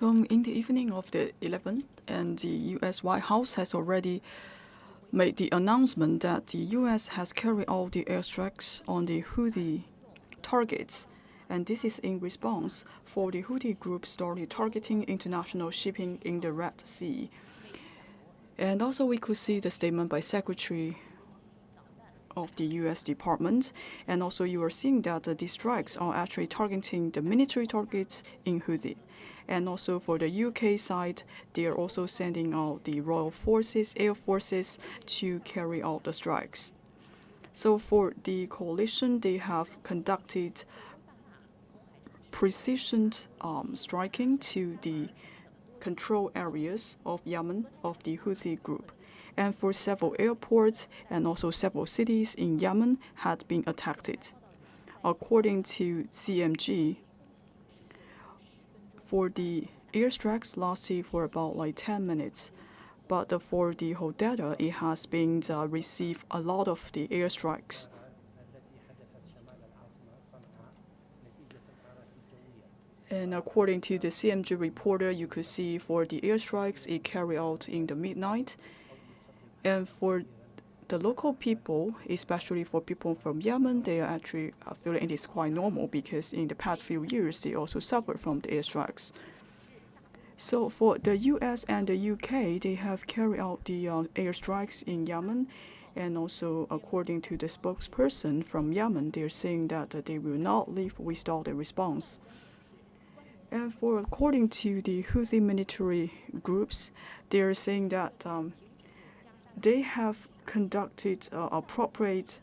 In the evening of the 11th, and the U.S. White House has already made the announcement that the U.S. has carried out the airstrikes on the Houthi targets, and this is in response for the Houthi group started targeting international shipping in the Red Sea. And also we could see the statement by Secretary of the U.S. Department, and also you are seeing that these strikes are actually targeting the military targets in Houthi. And also for the UK side, they are also sending out the Royal Forces, Air Forces to carry out the strikes. So for the coalition, they have conducted precision striking to the control areas of Yemen of the Houthi group. And for several airports and also several cities in Yemen had been attacked. According to CMG, for the airstrikes lasted for about 10 minutes. But for the whole data, it has been received a lot of the airstrikes. And according to the CMG reporter, you could see for the airstrikes, it carried out in the midnight. And for the local people, especially for people from Yemen, they are actually feeling it is quite normal because in the past few years, they also suffered from the airstrikes. So for the US and the UK, they have carried out the airstrikes in Yemen. And also, according to the spokesperson from Yemen, they're saying that they will not leave without a response. And according to the Houthi military groups, they're saying that they have conducted appropriate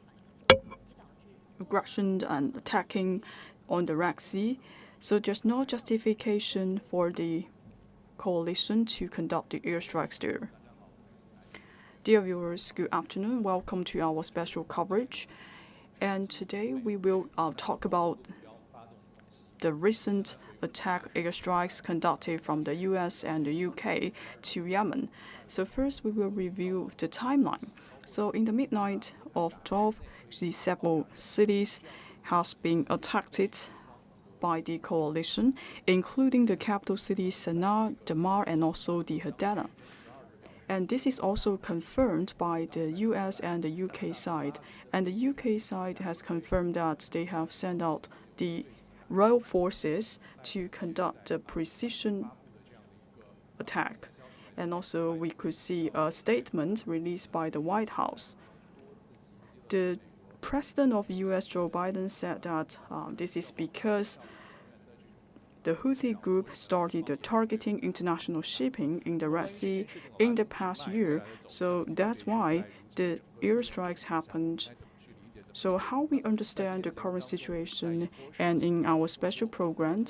aggression and attacking on the Red Sea. So there's no justification for the coalition to conduct the airstrikes there. Dear viewers, good afternoon. Welcome to our special coverage. And today we will talk about the recent attack airstrikes conducted from the US and the UK to Yemen. So first we will review the timeline. So in the midnight of 12, the several cities has been attacked by the coalition, including the capital cities Sana'a, Dammam, and also the Hadana. And this is also confirmed by the US and the UK side. And the UK side has confirmed that they have sent out the Royal Forces to conduct a precision attack. And also we could see a statement released by the White House. The President of US, Joe Biden, said that this is because the Houthi group started targeting international shipping in the Red Sea in the past year. So that's why the airstrikes happened. So how we understand the current situation, and in our special program,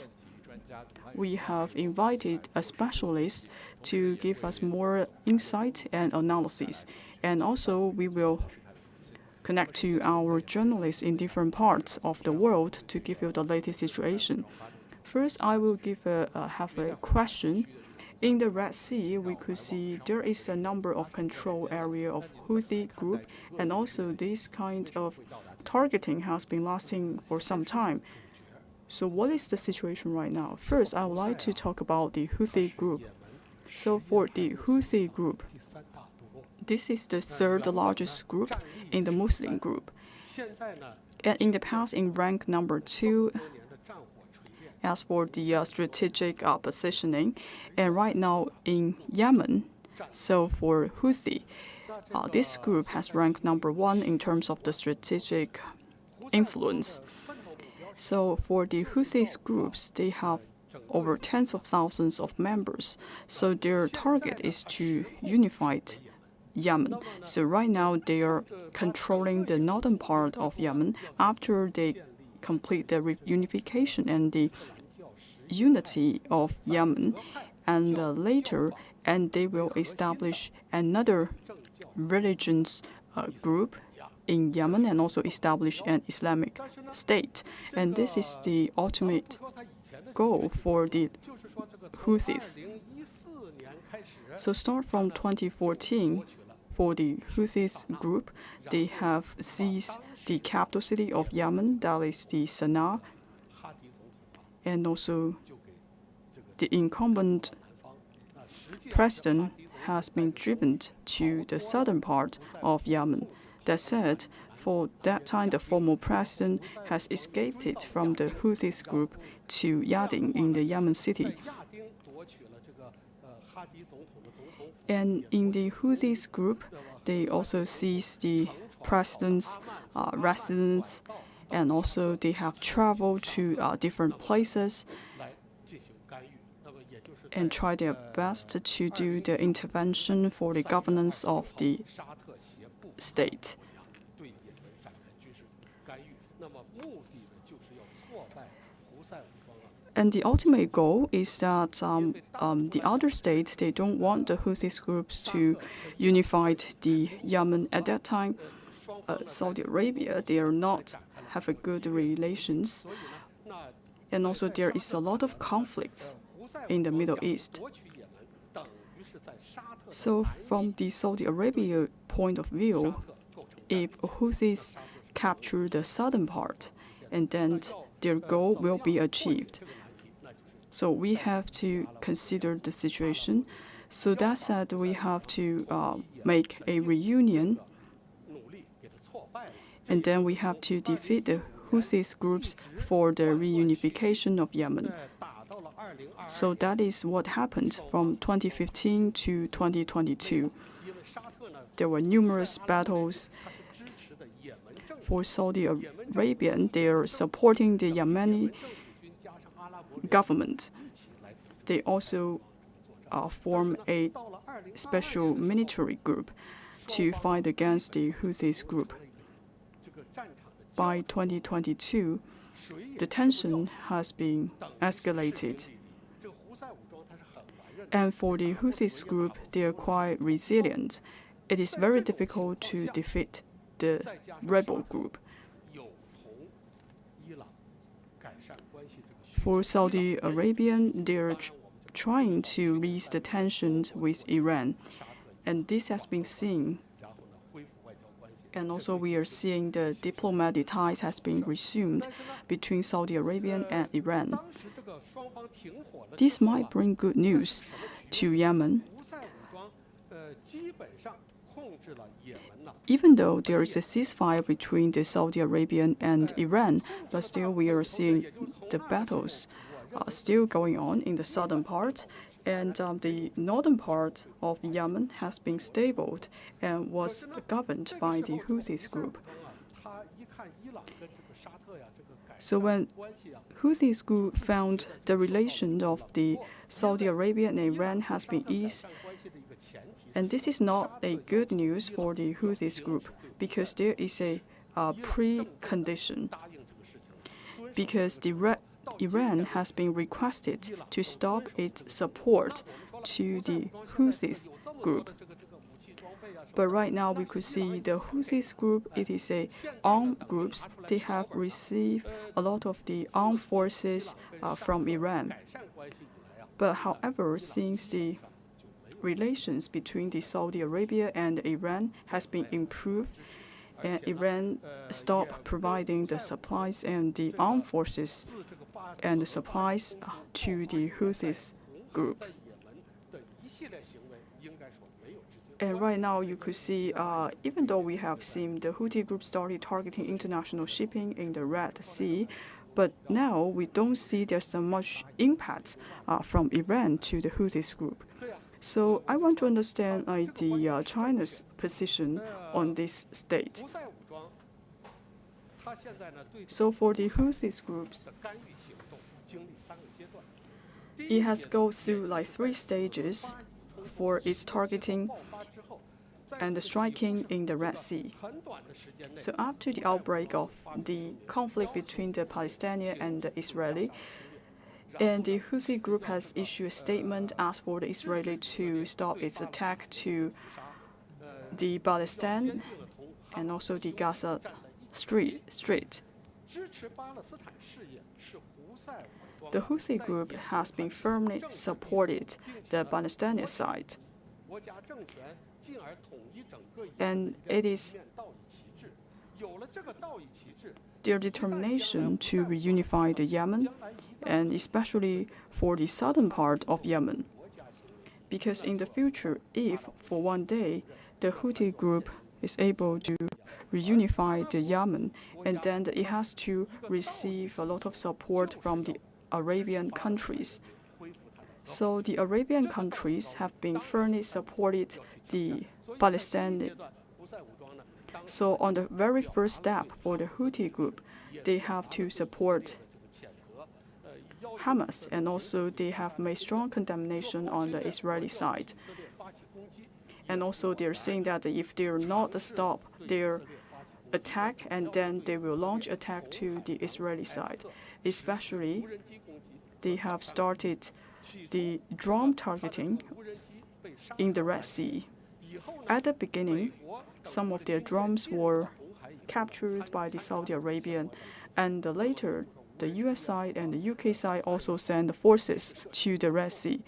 we have invited a specialist to give us more insight and analysis. And also we will connect to our journalists in different parts of the world to give you the latest situation. First, I will have a question. In the Red Sea, we could see there is a number of control area of Houthi group, and also this kind of targeting has been lasting for some time. So what is the situation right now? First, I would like to talk about the Houthi group. So for the Houthi group, this is the third largest group in the Muslim group. And in the past, in rank number 2, as for the strategic positioning, and right now in Yemen, so for Houthi, this group has ranked number 1 in terms of the strategic influence. So for the Houthi groups, they have over tens of thousands of members. So their target is to unify Yemen. So right now they are controlling the northern part of Yemen after they complete the reunification and the unity of Yemen, and later, and they will establish another religions group in Yemen and also establish an Islamic state. And this is the ultimate goal for the Houthis. So start from 2014, for the Houthis group, they have seized the capital city of Yemen, that is the Sana'a, and also the incumbent president has been driven to the southern part of Yemen. That said, for that time, the former president has escaped from the Houthi group to Yadin in the Yemen city. And in the Houthi group, they also seized the president's residence, and also they have traveled to different places and try their best to do the intervention for the governance of the state. And the ultimate goal is that the other states, they don't want the Houthi groups to unify the Yemen. At that time, Saudi Arabia, they are not have a good relations. And also there is a lot of conflicts in the Middle East. So from the Saudi Arabia point of view, if Houthis capture the southern part, and then their goal will be achieved. So we have to consider the situation. So that said, we have to make a reunion, and then we have to defeat the Houthi groups for the reunification of Yemen. So that is what happened from 2015 to 2022. There were numerous battles. For Saudi Arabia, they are supporting the Yemeni government. They also form a special military group to fight against the Houthi group. By 2022, the tension has been escalated. And for the Houthi group, they are quite resilient. It is very difficult to defeat the rebel group. For Saudi Arabia, they are trying to ease the tensions with Iran, and this has been seen. And also we are seeing the diplomatic ties has been resumed between Saudi Arabia and Iran. This might bring good news to Yemen. Even though there is a ceasefire between the Saudi Arabia and Iran, but still we are seeing the battles still going on in the southern part, and the northern part of Yemen has been stable and was governed by the Houthi group. So when Houthi group found the relation of the Saudi Arabia and Iran has been eased, and this is not a good news for the Houthi group because there is a precondition. Because Iran has been requested to stop its support to the Houthi group. But right now we could see the Houthi group, it is a armed groups. They have received a lot of the armed forces from Iran. But however, since the relations between the Saudi Arabia and Iran has been improved, and Iran stopped providing the supplies and the armed forces and the supplies to the Houthi group. And right now you could see, even though we have seen the Houthi group started targeting international shipping in the Red Sea, but now we don't see there's so much impact from Iran to the Houthi group. So I want to understand the China's position on this state. So for the Houthi groups, it has gone through like 3 stages for its targeting and the striking in the Red Sea. So after the outbreak of the conflict between the Palestinian and the Israeli, and the Houthi group has issued a statement asked for the Israeli to stop its attack to the Palestine and also the Gaza Strait. The Houthi group has been firmly supported the Palestinian side, and it is their determination to reunify the Yemen, and especially for the southern part of Yemen. Because in the future, if for one day the Houthi group is able to reunify the Yemen, and then it has to receive a lot of support from the Arabian countries. So the Arabian countries have been firmly supported the Palestinian. So on the very first step for the Houthi group, they have to support Hamas, and also they have made strong condemnation on the Israeli side. And also they're saying that if they're not stop their attack, and then they will launch attack to the Israeli side. Especially, they have started the drone targeting in the Red Sea. At the beginning, some of their drones were captured by the Saudi Arabian, and later the US side and the UK side also sent forces to the Red Sea.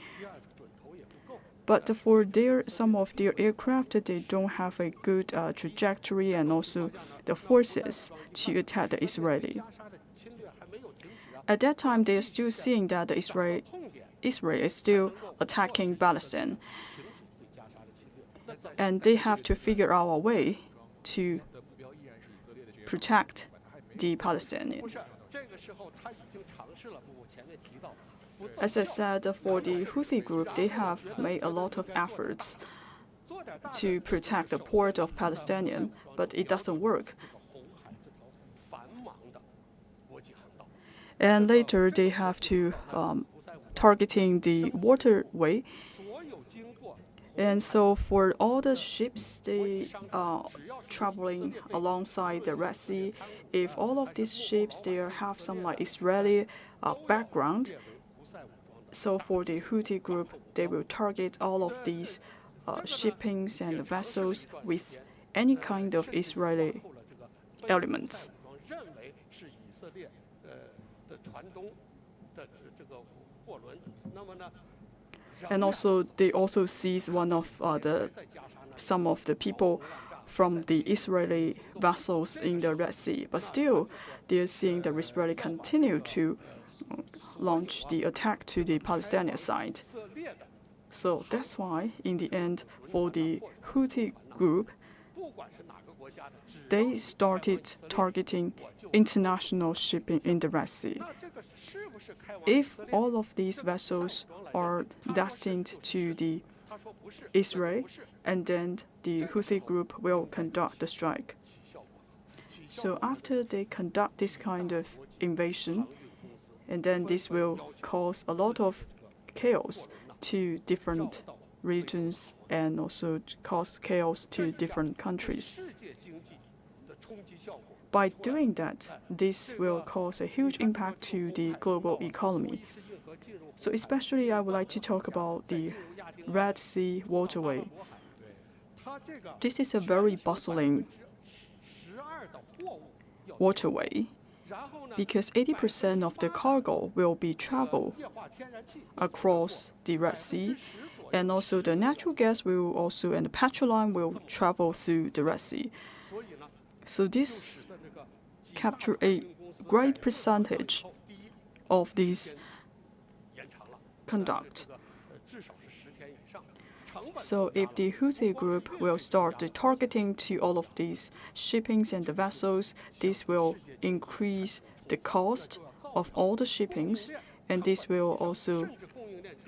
But for some of their aircraft, they don't have a good trajectory and also the forces to attack the Israeli. At that time, they are still seeing that the Israel is still attacking Palestine. And they have to figure out a way to protect the Palestinians. As I said, for the Houthi group, they have made a lot of efforts to protect the port of Palestinians, but it doesn't work. And later, they have to targeting the waterway. And so for all the ships, they are traveling alongside the Red Sea. If all of these ships, they have some like Israeli background, so for the Houthi group, they will target all of these shippings and vessels with any kind of Israeli elements. And also, they also seize some of the people from the Israeli vessels in the Red Sea. But still, they are seeing the Israeli continue to launch the attack to the Palestinian side. So that's why, in the end, for the Houthi group, they started targeting international shipping in the Red Sea. If all of these vessels are destined to the Israel, and then the Houthi group will conduct the strike. So after they conduct this kind of invasion, and then this will cause a lot of chaos to different regions and also cause chaos to different countries. By doing that, this will cause a huge impact to the global economy. So especially I would like to talk about the Red Sea waterway. This is a very bustling waterway because 80% of the cargo will be traveled across the Red Sea, and also the natural gas will also and the petroleum will travel through the Red Sea. So this capture a great percentage of this conduct. So if the Houthi group will start the targeting to all of these shippings and the vessels, this will increase the cost of all the shippings, and this will also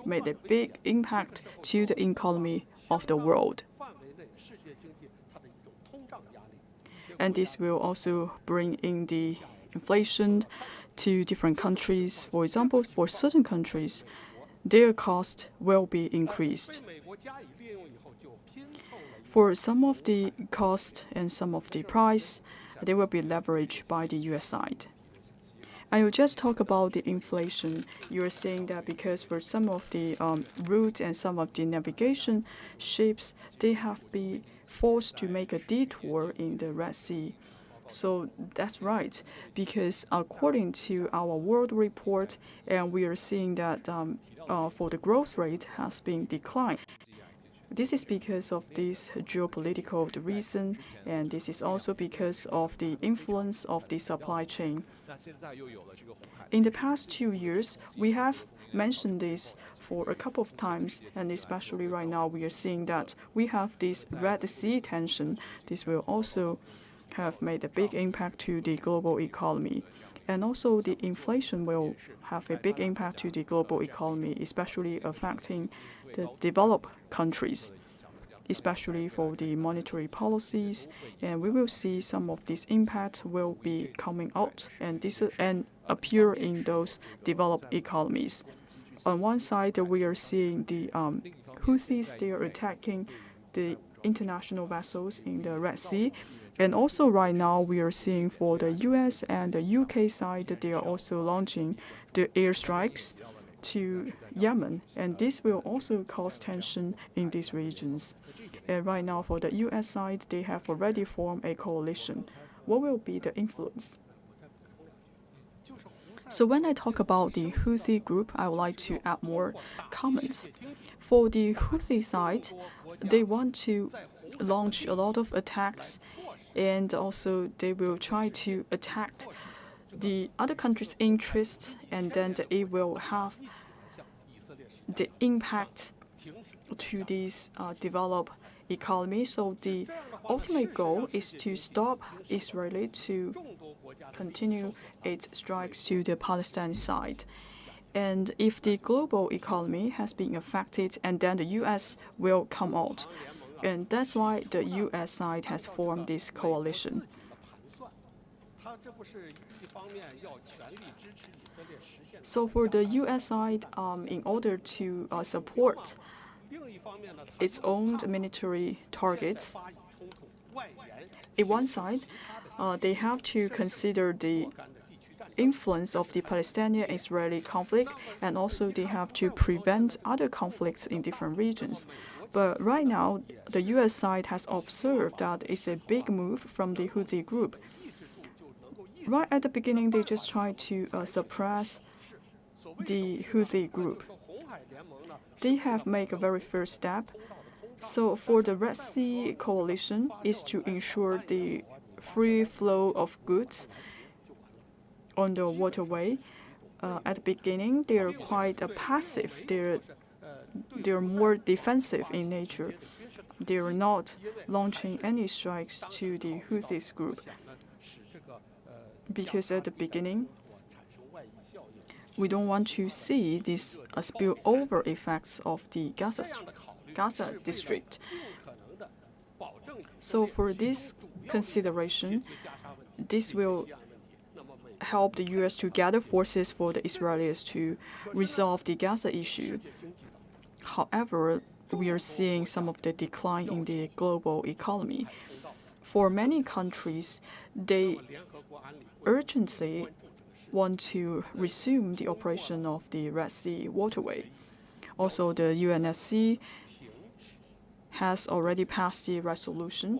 make a big impact to the economy of the world. And this will also bring in the inflation to different countries. For example, for certain countries, their cost will be increased. For some of the cost and some of the price, they will be leveraged by the US side. I will just talk about the inflation. You are saying that because for some of the routes and some of the navigation ships, they have been forced to make a detour in the Red Sea. So that's right, because according to our world report, and we are seeing that for the growth rate has been declined. This is because of this geopolitical reason, and this is also because of the influence of the supply chain. In the past 2 years, we have mentioned this for a couple of times, and especially right now, we are seeing that we have this Red Sea tension. This will also have made a big impact to the global economy. And also the inflation will have a big impact to the global economy, especially affecting the developed countries, especially for the monetary policies. And we will see some of this impact will be coming out and appear in those developed economies. On one side, we are seeing the Houthis, they are attacking the international vessels in the Red Sea. And also right now, we are seeing for the US and the UK side that they are also launching the airstrikes to Yemen. And this will also cause tension in these regions. And right now, for the US side, they have already formed a coalition. What will be the influence? So when I talk about the Houthi group, I would like to add more comments. For the Houthi side, they want to launch a lot of attacks, and also they will try to attack the other countries' interests, and then it will have the impact to these developed economies. So the ultimate goal is to stop Israel to continue its strikes to the Palestinian side. And if the global economy has been affected, and then the US will come out. And that's why the US side has formed this coalition. So for the US side, in order to support its own military targets, in one side, they have to consider the influence of the Palestinian-Israeli conflict, and also they have to prevent other conflicts in different regions. But right now, the US side has observed that it's a big move from the Houthi group. Right at the beginning, they just tried to suppress the Houthi group. They have made a very first step. So for the Red Sea coalition is to ensure the free flow of goods on the waterway. At the beginning, they are quite passive. They're more defensive in nature. They are not launching any strikes to the Houthis group, because at the beginning, we don't want to see these spillover effects of the Gaza district. So for this consideration, this will help the US to gather forces for the Israelis to resolve the Gaza issue. However, we are seeing some of the decline in the global economy. For many countries, they urgently want to resume the operation of the Red Sea waterway. Also, the UNSC has already passed the resolution.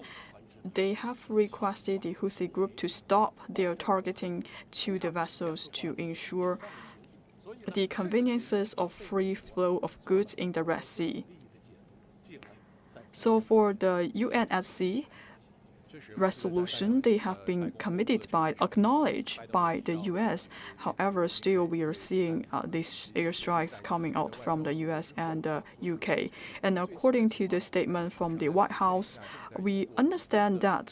They have requested the Houthi group to stop their targeting to the vessels to ensure the conveniences of free flow of goods in the Red Sea. So for the UNSC resolution, they have been acknowledged by the US. However, still we are seeing these airstrikes coming out from the US and the UK. And according to the statement from the White House, we understand that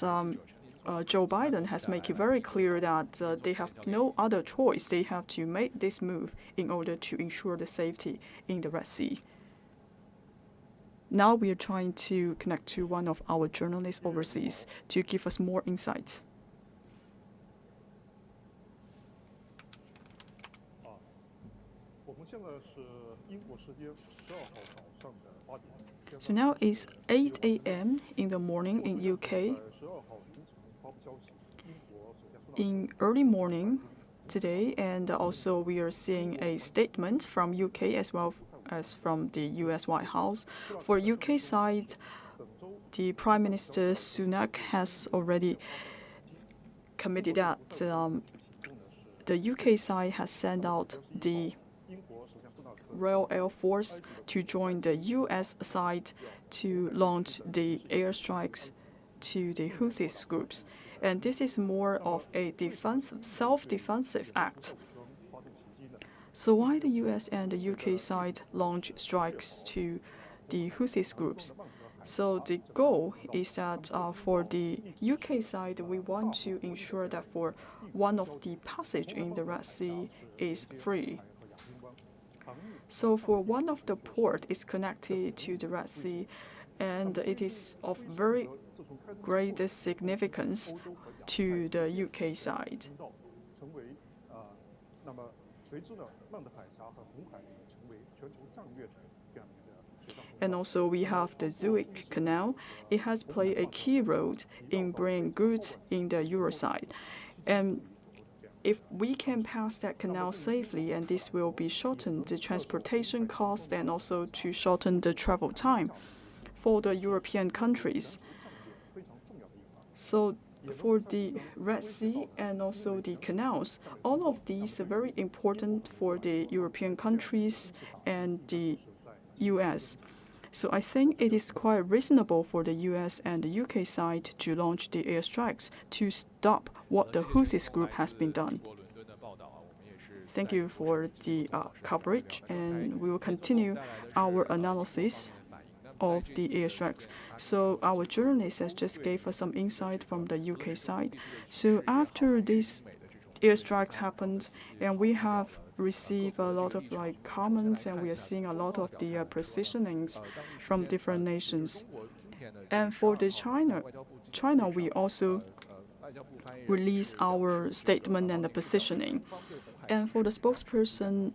Joe Biden has made it very clear that they have no other choice. They have to make this move in order to ensure the safety in the Red Sea. Now we are trying to connect to one of our journalists overseas to give us more insights. So now it's 8 a.m. in the morning in UK. In early morning today, and also we are seeing a statement from UK as well as from the US White House. For UK side, the Prime Minister Sunak has already committed that the UK side has sent out the Royal Air Force to join the U.S. side to launch the airstrikes to the Houthi groups. And this is more of a self-defensive act. So why the US and the UK side launch strikes to the Houthi groups? So the goal is that for the UK side, we want to ensure that for one of the passage in the Red Sea is free. So for one of the port is connected to the Red Sea, and it is of very great significance to the UK side. And also we have the Suez Canal. It has played a key role in bringing goods in the Euro side. And if we can pass that canal safely, and this will be shorten the transportation cost and also to shorten the travel time for the European countries. So for the Red Sea and also the canals, all of these are very important for the European countries and the US. So I think it is quite reasonable for the US and the UK side to launch the airstrikes to stop what the Houthi group has been done. Thank you for the coverage, and we will continue our analysis of the airstrikes. So our journalist has just gave us some insight from the UK side. So after these airstrikes happened, and we have received a lot of comments, and we are seeing a lot of the positionings from different nations. And for the China, we also release our statement and the positioning. And for the spokesperson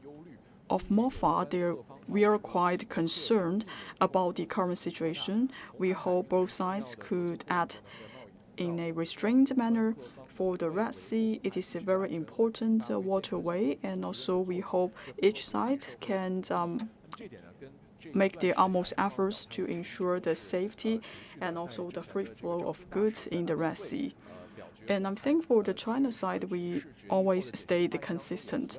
of MOFA, we are quite concerned about the current situation. We hope both sides could act in a restrained manner. For the Red Sea, it is a very important waterway, and also we hope each side can make their utmost efforts to ensure the safety and also the free flow of goods in the Red Sea. And I think for the China side, we always stay consistent.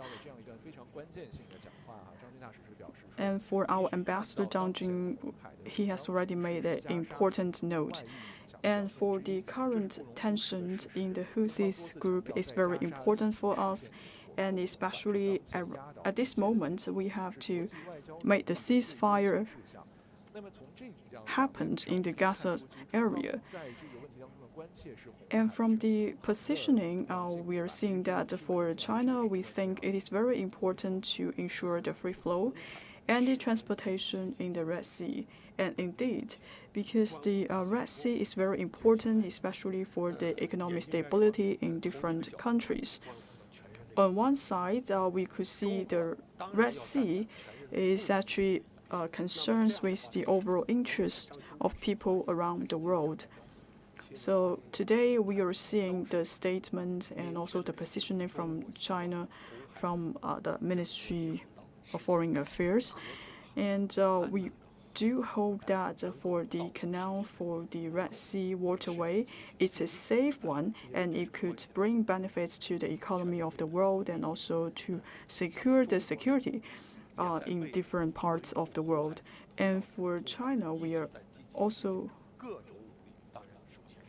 And for our ambassador Zhang Jing, he has already made an important note. And for the current tensions in the Houthi group is very important for us, and especially at this moment, we have to make the ceasefire happen in the Gaza area. And from the positioning, we are seeing that for China, we think it is very important to ensure the free flow and the transportation in the Red Sea. And indeed, because the Red Sea is very important, especially for the economic stability in different countries. On one side, we could see the Red Sea is actually concerns with the overall interest of people around the world. So today we are seeing the statement and also the positioning from China, from the Ministry of Foreign Affairs. And we do hope that for the canal, for the Red Sea waterway, it's a safe one, and it could bring benefits to the economy of the world and also to secure the security in different parts of the world. And for China, we are also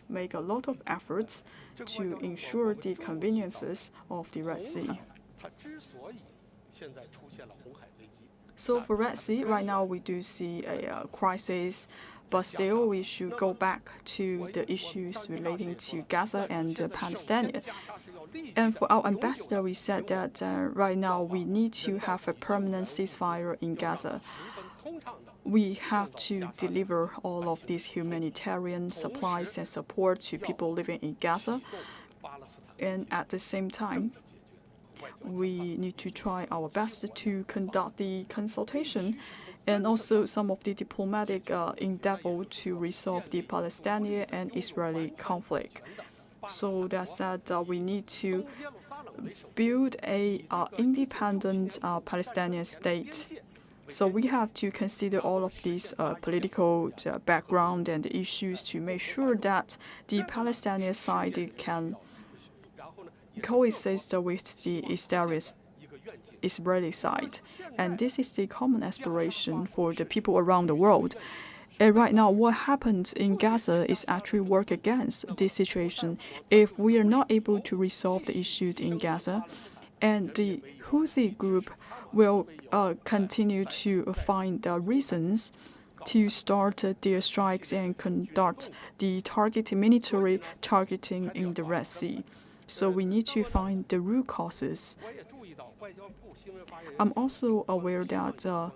make a lot of efforts to ensure the conveniences of the Red Sea. So for Red Sea, right now we do see a crisis, but still we should go back to the issues relating to Gaza and Palestine. And for our ambassador, we said that right now we need to have a permanent ceasefire in Gaza. We have to deliver all of these humanitarian supplies and support to people living in Gaza. And at the same time, we need to try our best to conduct the consultation and also some of the diplomatic endeavor to resolve the Palestinian and Israeli conflict. So that said, we need to build a independent Palestinian state. So we have to consider all of these political background and issues to make sure that the Palestinian side can coexist with the Israeli side. And this is the common aspiration for the people around the world. And right now, what happens in Gaza is actually work against this situation. If we are not able to resolve the issues in Gaza, and the Houthi group will continue to find the reasons to start their strikes and conduct the military targeting in the Red Sea. So we need to find the root causes. I'm also aware that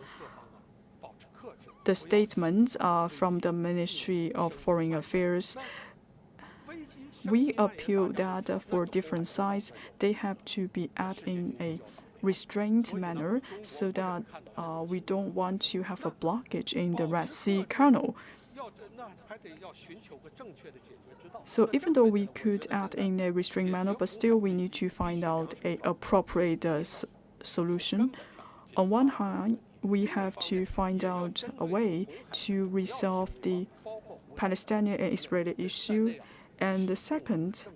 the statements from the Ministry of Foreign Affairs, we appeal that for different sides, they have to be acted in a restrained manner so that we don't want to have a blockage in the Red Sea Canal. So even though we could act in a restrained manner, but still we need to find out an appropriate solution. On one hand, we have to find out a way to resolve the Palestinian and Israeli issue. And the second,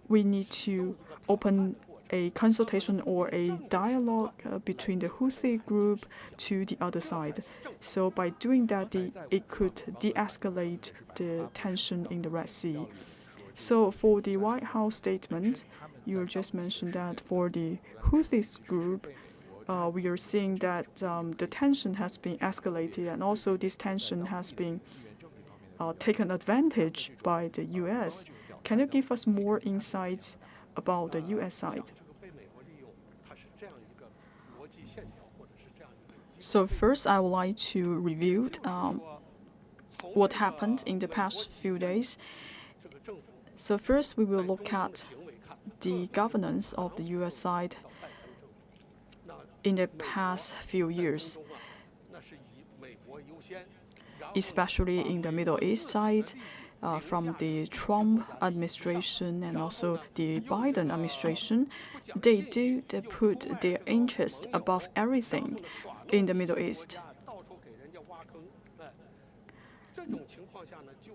we need to open a consultation or a dialogue between the Houthi group to the other side. So by doing that, it could de-escalate the tension in the Red Sea. So for the White House statement, you just mentioned that for the Houthis group, we are seeing that the tension has been escalated, and also this tension has been taken advantage by the U.S. Can you give us more insights about the U.S. side? So first, I would like to review what happened in the past few days. So first, we will look at the governance of the U.S. side in the past few years, especially in the Middle East side, from the Trump administration and also the Biden administration. They put their interest above everything in the Middle East.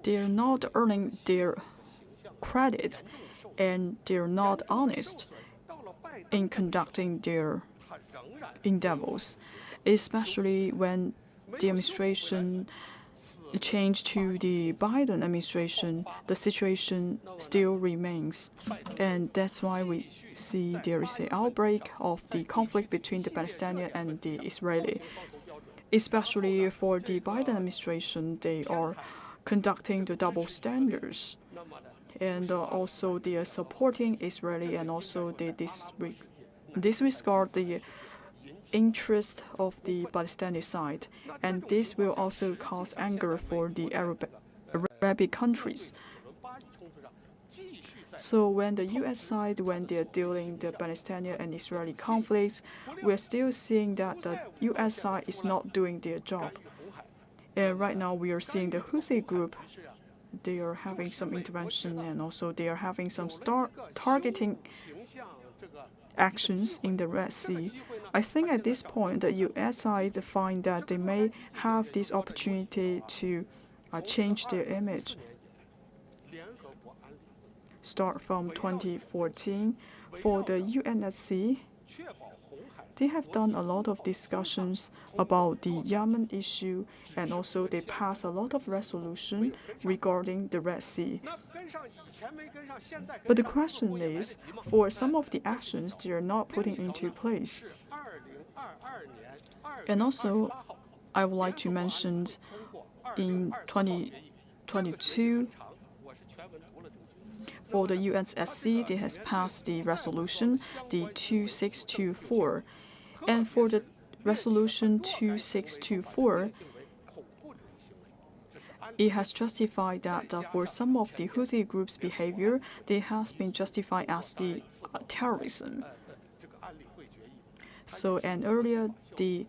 They're not earning their credit, and they're not honest in conducting their endeavors, especially when the administration changed to the Biden administration. The situation still remains, and that's why we see there is an outbreak of the conflict between the Palestinian and the Israeli. Especially for the Biden administration, they are conducting the double standards, and also they are supporting Israeli, and also they disregard the interest of the Palestinian side, and this will also cause anger for the Arabic countries. So when the U.S. side, when they're dealing the Palestinian and Israeli conflicts, we're still seeing that the U.S. side is not doing their job. And right now we are seeing the Houthi group, they are having some intervention, and also they are having some targeting actions in the Red Sea. I think at this point, the U.S. side find that they may have this opportunity to change their image. Start from 2014, for the UNSC, they have done a lot of discussions about the Yemen issue, and also they passed a lot of resolution regarding the Red Sea. But the question is, for some of the actions they are not putting into place. And also, I would like to mention in 2022, for the UNSC, they has passed the resolution, the 2624. And for the resolution 2624, it has justified that for some of the Houthi groups' behavior, they has been justified as the terrorism. So, and earlier, the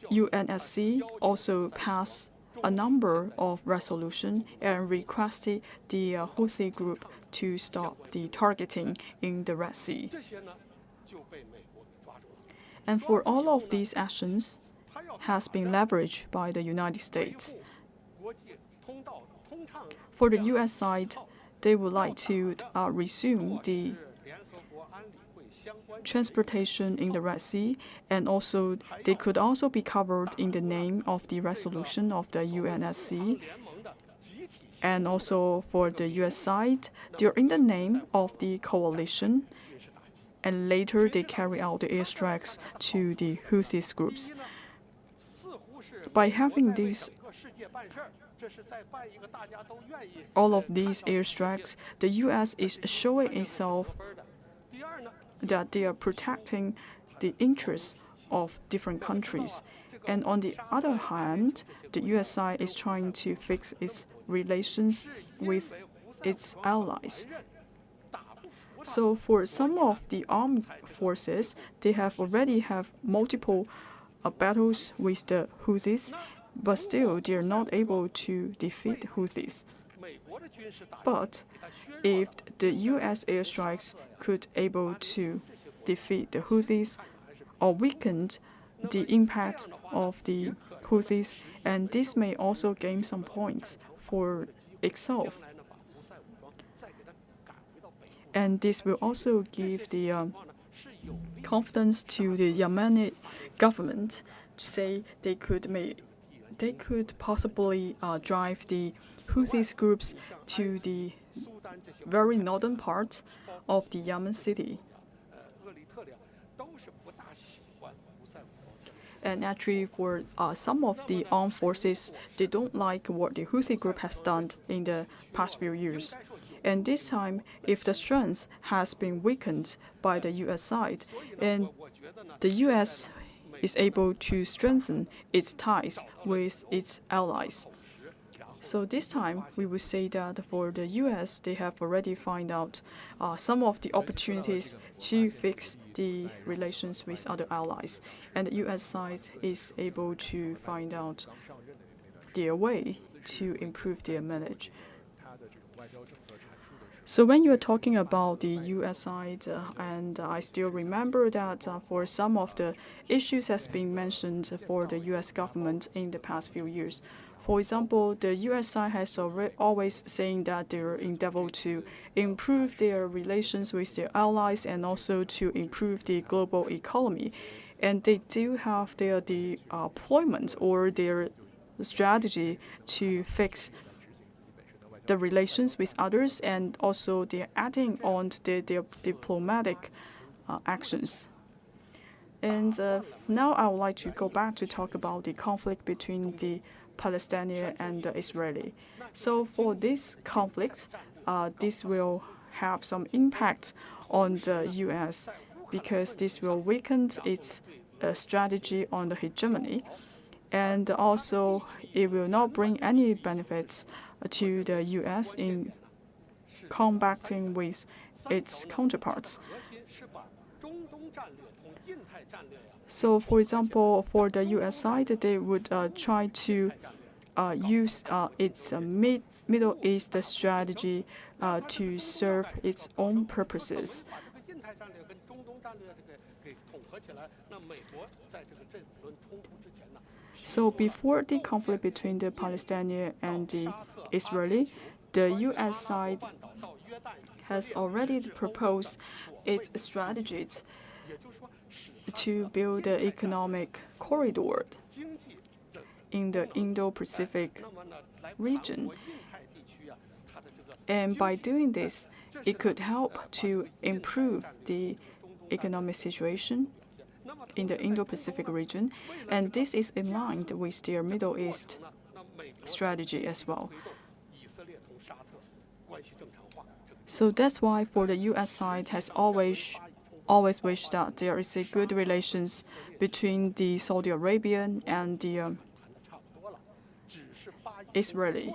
UNSC also passed a number of resolutions and requested the Houthi group to stop the targeting in the Red Sea. And for all of these actions has been leveraged by the United States. For the U.S. side, they would like to resume the transportation in the Red Sea, and also they could also be covered in the name of the resolution of the UNSC. And also for the US side, they're in the name of the coalition, and later they carry out the airstrikes to the Houthi groups. By having all of these airstrikes, the US is showing itself that they are protecting the interests of different countries. And on the other hand, the US side is trying to fix its relations with its allies. So for some of the armed forces, they have already have multiple battles with the Houthis, but still they are not able to defeat Houthis. But if the US airstrikes could able to defeat the Houthis or weaken the impact of the Houthis, and this may also gain some points for itself. And this will also give the confidence to the Yemeni government to say they could possibly drive the Houthi groups to the very northern parts of the Yemen city. And actually, for some of the armed forces, they don't like what the Houthi group has done in the past few years. And this time, if the strength has been weakened by the US side, and the US is able to strengthen its ties with its allies. So this time, we would say that for the US, they have already found out some of the opportunities to fix the relations with other allies. And the US side is able to find out their way to improve their manage. So when you are talking about the US side, and I still remember that for some of the issues has been mentioned for the US government in the past few years. For example, the US side has always saying that they're endeavor to improve their relations with their allies and also to improve the global economy. And they do have their deployment or their strategy to fix the relations with others, and also they're adding on their diplomatic actions. And now I would like to go back to talk about the conflict between the Palestinian and the Israeli. So for this conflict, this will have some impact on the US because this will weaken its strategy on the hegemony, and also it will not bring any benefits to the US in combating with its counterparts. So, for example, for the US side, they would try to use its Middle East strategy to serve its own purposes. So before the conflict between the Palestinian and the Israeli, the US side has already proposed its strategies to build an economic corridor in the Indo-Pacific region. And by doing this, it could help to improve the economic situation in the Indo-Pacific region, and this is in line with their Middle East strategy as well. So that's why for the US side has always wished that there is a good relations between the Saudi Arabian and the Israeli.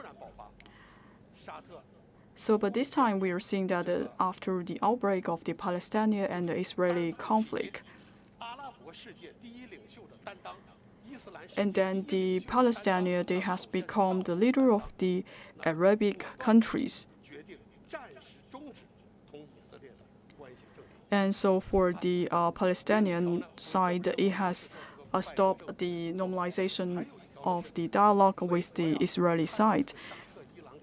So, but this time we are seeing that after the outbreak of the Palestinian and the Israeli conflict, and then the Palestinian, they has become the leader of the Arabic countries. And so for the Palestinian side, it has stopped the normalization of the dialogue with the Israeli side.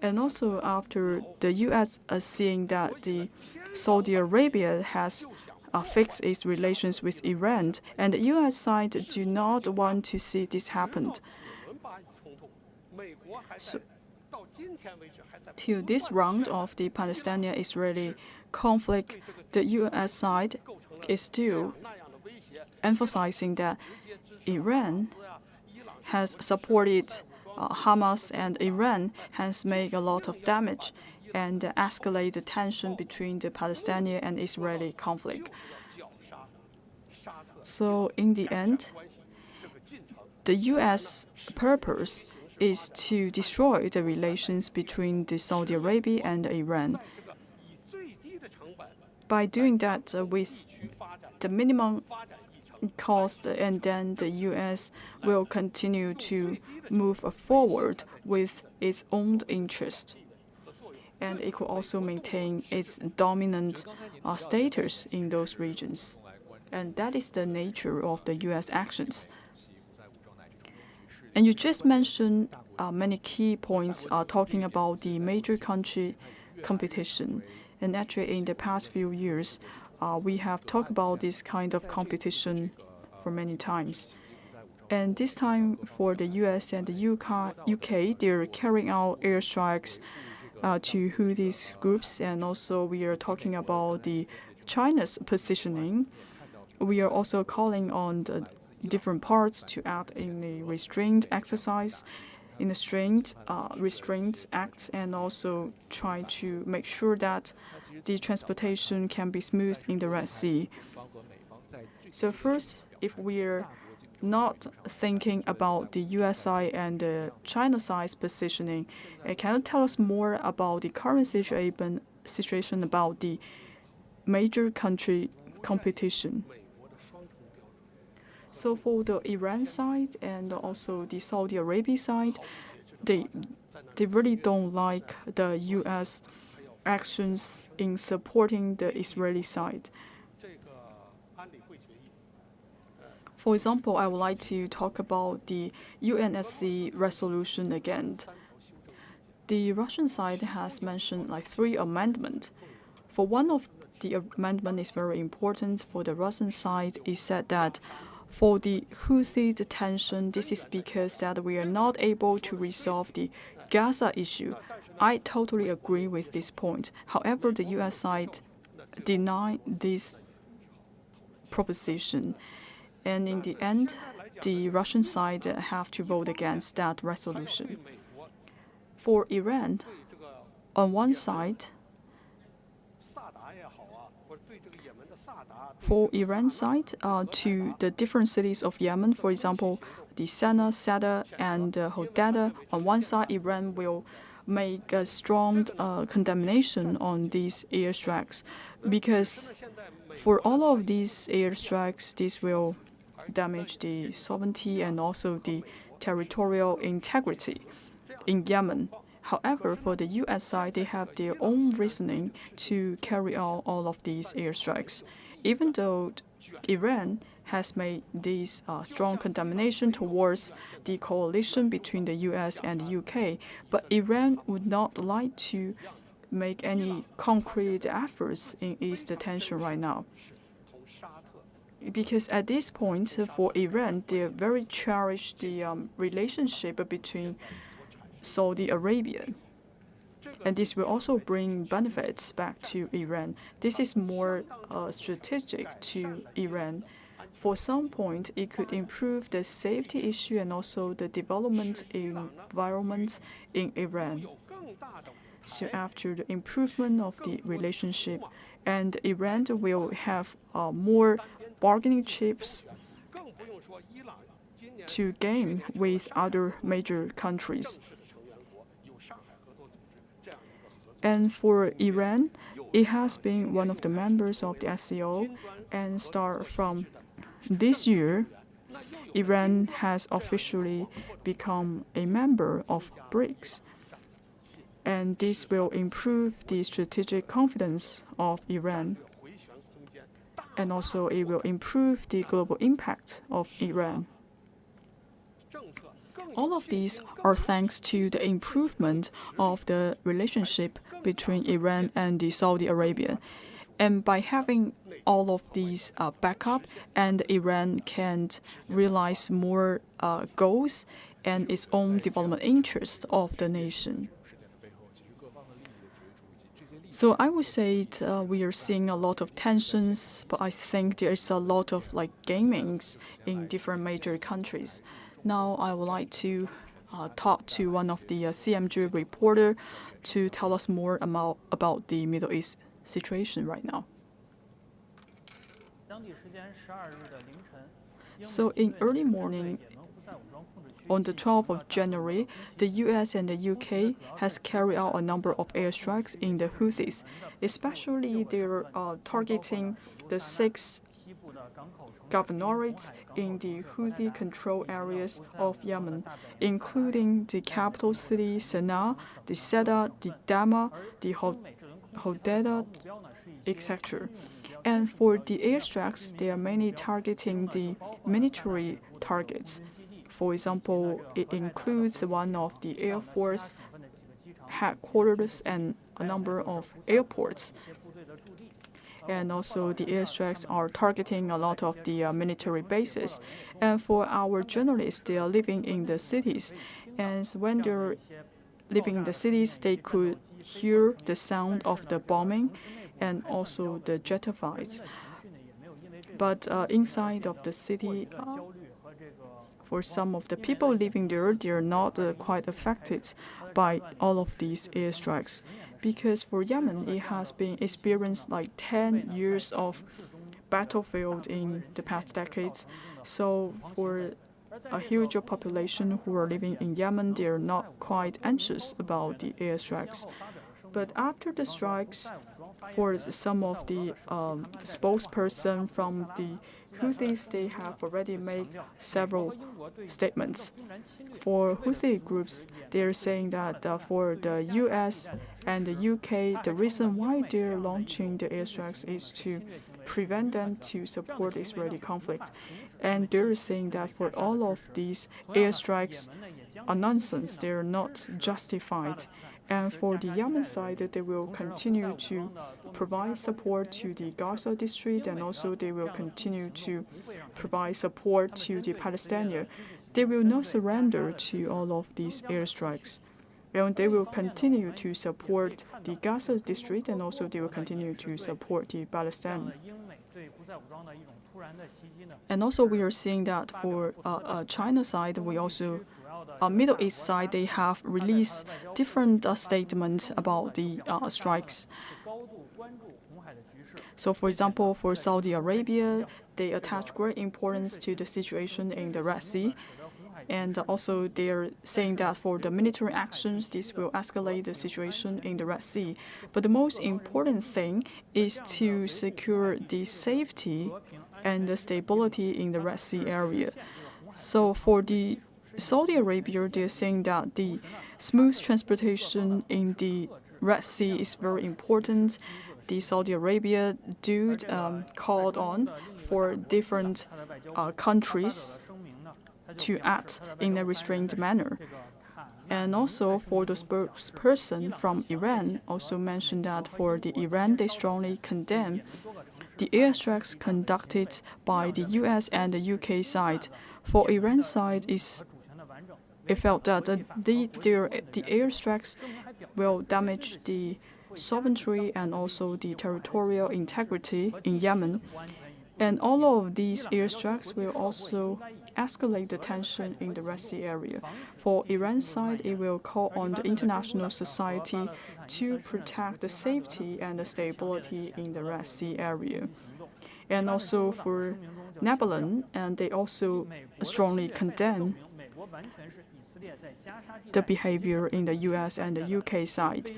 And also after the US seeing that the Saudi Arabia has fix its relations with Iran, and the U.S. side do not want to see this happen. So, till this round of the Palestinian-Israeli conflict, the U.S. side is still emphasizing that Iran has supported Hamas, and Iran has made a lot of damage and escalate the tension between the Palestinian and Israeli conflict. So in the end, the U.S. purpose is to destroy the relations between the Saudi Arabia and Iran. By doing that with the minimum cost, and then the U.S. will continue to move forward with its own interest. And it could also maintain its dominant status in those regions. And that is the nature of the U.S. actions. And you just mentioned many key points talking about the major country competition. And actually, in the past few years, we have talked about this kind of competition for many times. And this time, for the U.S. and the UK, they're carrying out airstrikes to Houthi groups, and also we are talking about the China's positioning. We are also calling on the different parts to act in the restraint exercise, in the restraint act, and also try to make sure that the transportation can be smooth in the Red Sea. So first, if we're not thinking about the US side and the China side's positioning, can you tell us more about the current situation about the major country competition? So for the Iran side and also the Saudi Arabia side, they really don't like the US actions in supporting the Israeli side. For example, I would like to talk about the UNSC resolution again. The Russian side has mentioned like 3 amendments. For one of the amendment is very important for the Russian side. It said that for the Houthi tension, this is because that we are not able to resolve the Gaza issue. I totally agree with this point. However, the US side denied this proposition. And in the end, the Russian side have to vote against that resolution. For Iran, on one side, to the different cities of Yemen, for example, the Sana'a, Sada, and Hodeidah, on one side, Iran will make a strong condemnation on these airstrikes, because for all of these airstrikes, this will damage the sovereignty and also the territorial integrity in Yemen. However, for the US side, they have their own reasoning to carry out all of these airstrikes. Even though Iran has made this strong condemnation towards the coalition between the US and the UK, but Iran would not like to make any concrete efforts in its detention right now. Because at this point, for Iran, they very cherish the relationship between Saudi Arabia. And this will also bring benefits back to Iran. This is more strategic to Iran. For some point, it could improve the safety issue and also the development environment in Iran. So after the improvement of the relationship, and Iran will have more bargaining chips to gain with other major countries. And for Iran, it has been one of the members of the SCO, and start from this year, Iran has officially become a member of BRICS. And this will improve the strategic confidence of Iran. And also it will improve the global impact of Iran. All of these are thanks to the improvement of the relationship between Iran and the Saudi Arabia. And by having all of these backup, and Iran can realize more goals and its own development interest of the nation. So I would say we are seeing a lot of tensions, but I think there is a lot of gamings in different major countries. Now I would like to talk to one of the CMG reporter to tell us more about the Middle East situation right now. So in early morning, on the 12th of January, the US and the UK has carried out a number of airstrikes in the Houthis. Especially, they're targeting the 6 governorates in the Houthi-controlled areas of Yemen, including the capital city Sana'a, the Jeddah, the Dhamma, the Hodeidah, etc. And for the airstrikes, they are mainly targeting the military targets. For example, it includes one of the Air Force headquarters and a number of airports. And also the airstrikes are targeting a lot of the military bases. And for our journalists, they are living in the cities. And when they're living in the cities, they could hear the sound of the bombing and also the jet fights. But inside of the city, for some of the people living there, they're not quite affected by all of these airstrikes. Because for Yemen, it has been experienced 10 years of battlefield in the past decades. So for a huge population who are living in Yemen, they're not quite anxious about the airstrikes. But after the strikes, for some of the spokesperson from the Houthis, they have already made several statements. For Houthi groups, they're saying that for the US and the UK, the reason why they're launching the airstrikes is to prevent them to support the Israeli conflict. And they're saying that for all of these airstrikes are nonsense, they're not justified. And for the Yemen side, they will continue to provide support to the Gaza district, and also they will continue to provide support to the Palestinians. They will not surrender to all of these airstrikes. And they will continue to support the Gaza district, and also they will continue to support the Palestinians. And also we are seeing that for China side, we also Middle East side, they have released different statements about the strikes. So, for example, for Saudi Arabia, they attach great importance to the situation in the Red Sea. And also, they're saying that for the military actions, this will escalate the situation in the Red Sea. But the most important thing is to secure the safety and the stability in the Red Sea area. So, for the Saudi Arabia, they're saying that the smooth transportation in the Red Sea is very important. The Saudi Arabia called on for different countries to act in a restrained manner. And also for the spokesperson from Iran also mentioned that for the Iran, they strongly condemn the airstrikes conducted by the US and the UK side. For Iran side, it felt that the airstrikes will damage the sovereignty and also the territorial integrity in Yemen. And all of these airstrikes will also escalate the tension in the Red Sea area. For Iran's side, it will call on the international society to protect the safety and the stability in the Red Sea area. And also for Netherlands, and they also strongly condemn the behavior in the US and the UK side.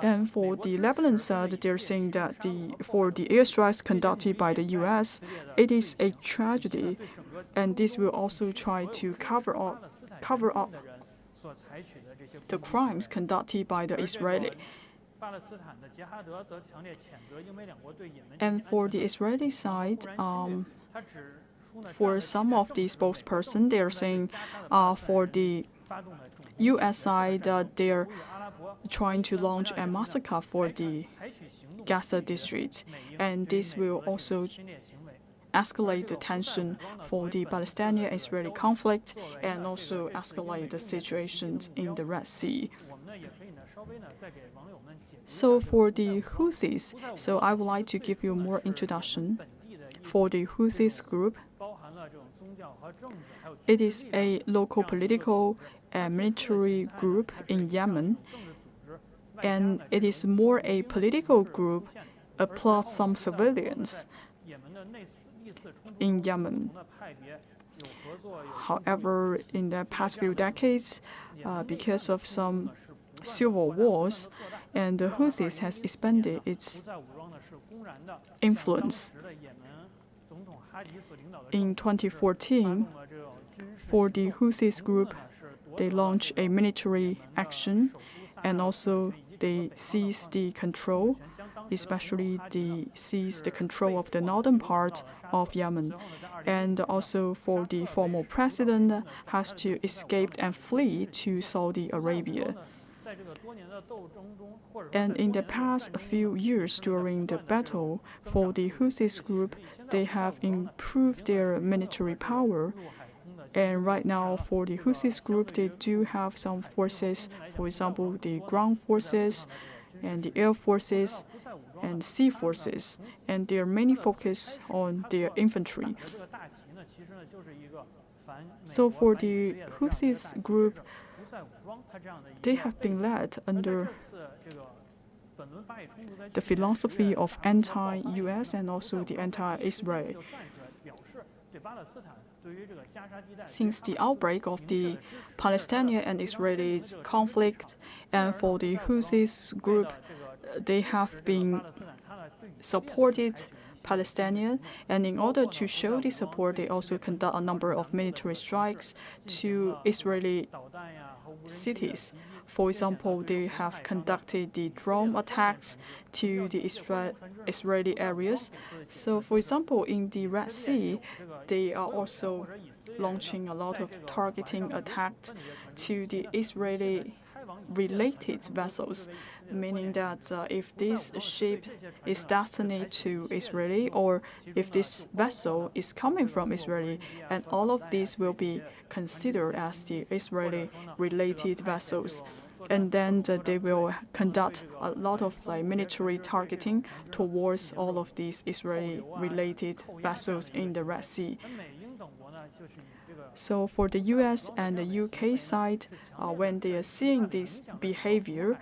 And for the Lebanon side, they're saying that for the airstrikes conducted by the US, it is a tragedy, and this will also try to cover up the crimes conducted by the Israeli. And for the Israeli side, for some of the spokespersons, they are saying for the U.S. side, they're trying to launch a massacre for the Gaza district, and this will also escalate the tension for the Palestinian-Israeli conflict and also escalate the situations in the Red Sea. So for the Houthis, so I would like to give you more introduction. For the Houthis group, it is a local political and military group in Yemen, and it is more a political group plus some civilians in Yemen. However, in the past few decades, because of some civil wars, and the Houthis has expanded its influence. In 2014, for the Houthis group, they launched a military action, and also they seized the control, especially they seized the control of the northern part of Yemen. And also for the former president has to escape and flee to Saudi Arabia. And in the past few years during the battle, for the Houthis group, they have improved their military power. And right now, for the Houthis group, they do have some forces, for example, the ground forces and the air forces and sea forces, and they are mainly focused on their infantry. So for the Houthis group, they have been led under the philosophy of anti-US and also the anti-Israel. Since the outbreak of the Palestinian and Israeli conflict, and for the Houthis group, they have been supported Palestinian, and in order to show the support, they also conduct a number of military strikes to Israeli cities. For example, they have conducted the drone attacks to the Israeli areas. So, for example, in the Red Sea, they are also launching a lot of targeting attacks to the Israeli-related vessels, meaning that if this ship is destined to Israeli or if this vessel is coming from Israeli, and all of these will be considered as the Israeli-related vessels. And then they will conduct a lot of military targeting towards all of these Israeli-related vessels in the Red Sea. So for the US and the UK side, when they are seeing this behavior,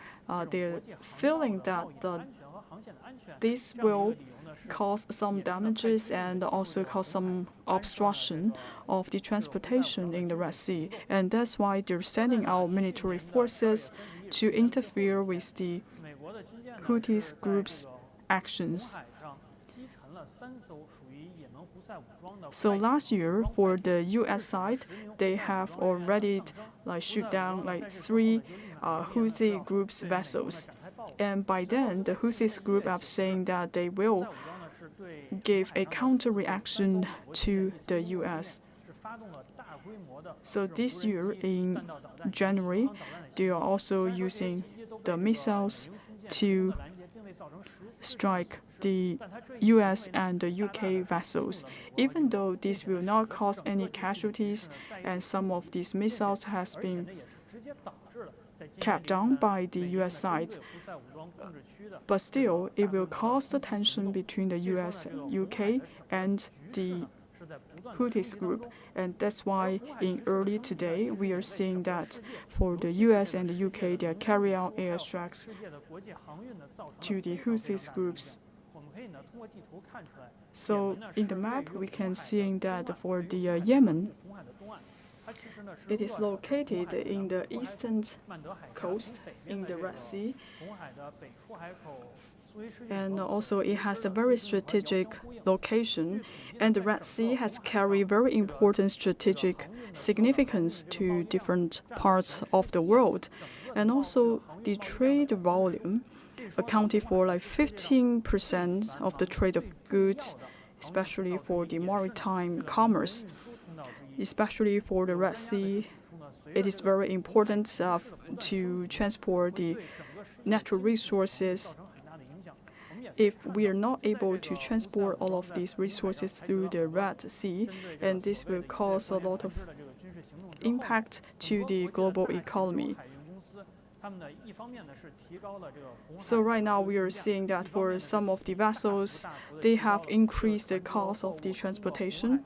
they're feeling that this will cause some damages and also cause some obstruction of the transportation in the Red Sea. And that's why they're sending out military forces to interfere with the Houthi group's actions. So last year, for the U.S. side, they have already shoot down 3 Houthi group's vessels. And by then, the Houthi group are saying that they will give a counter-reaction to the U.S. So this year, in January, they are also using the missiles to strike the US and the UK vessels. Even though this will not cause any casualties and some of these missiles has been kept down by the US side, but still it will cause the tension between the US, UK and the Houthi group. And that's why in early today we are seeing that for the US and the UK, they are carrying out airstrikes to the Houthi groups. So in the map, we can see that for the Yemen, it is located in the eastern coast in the Red Sea, and also it has a very strategic location, and the Red Sea has carried very important strategic significance to different parts of the world, and also the trade volume accounted for 15% of the trade of goods, especially for the maritime commerce, especially for the Red Sea it is very important to transport the natural resources. If we are not able to transport all of these resources through the Red Sea, and this will cause a lot of impact to the global economy. So right now we are seeing that for some of the vessels, they have increased the cost of the transportation.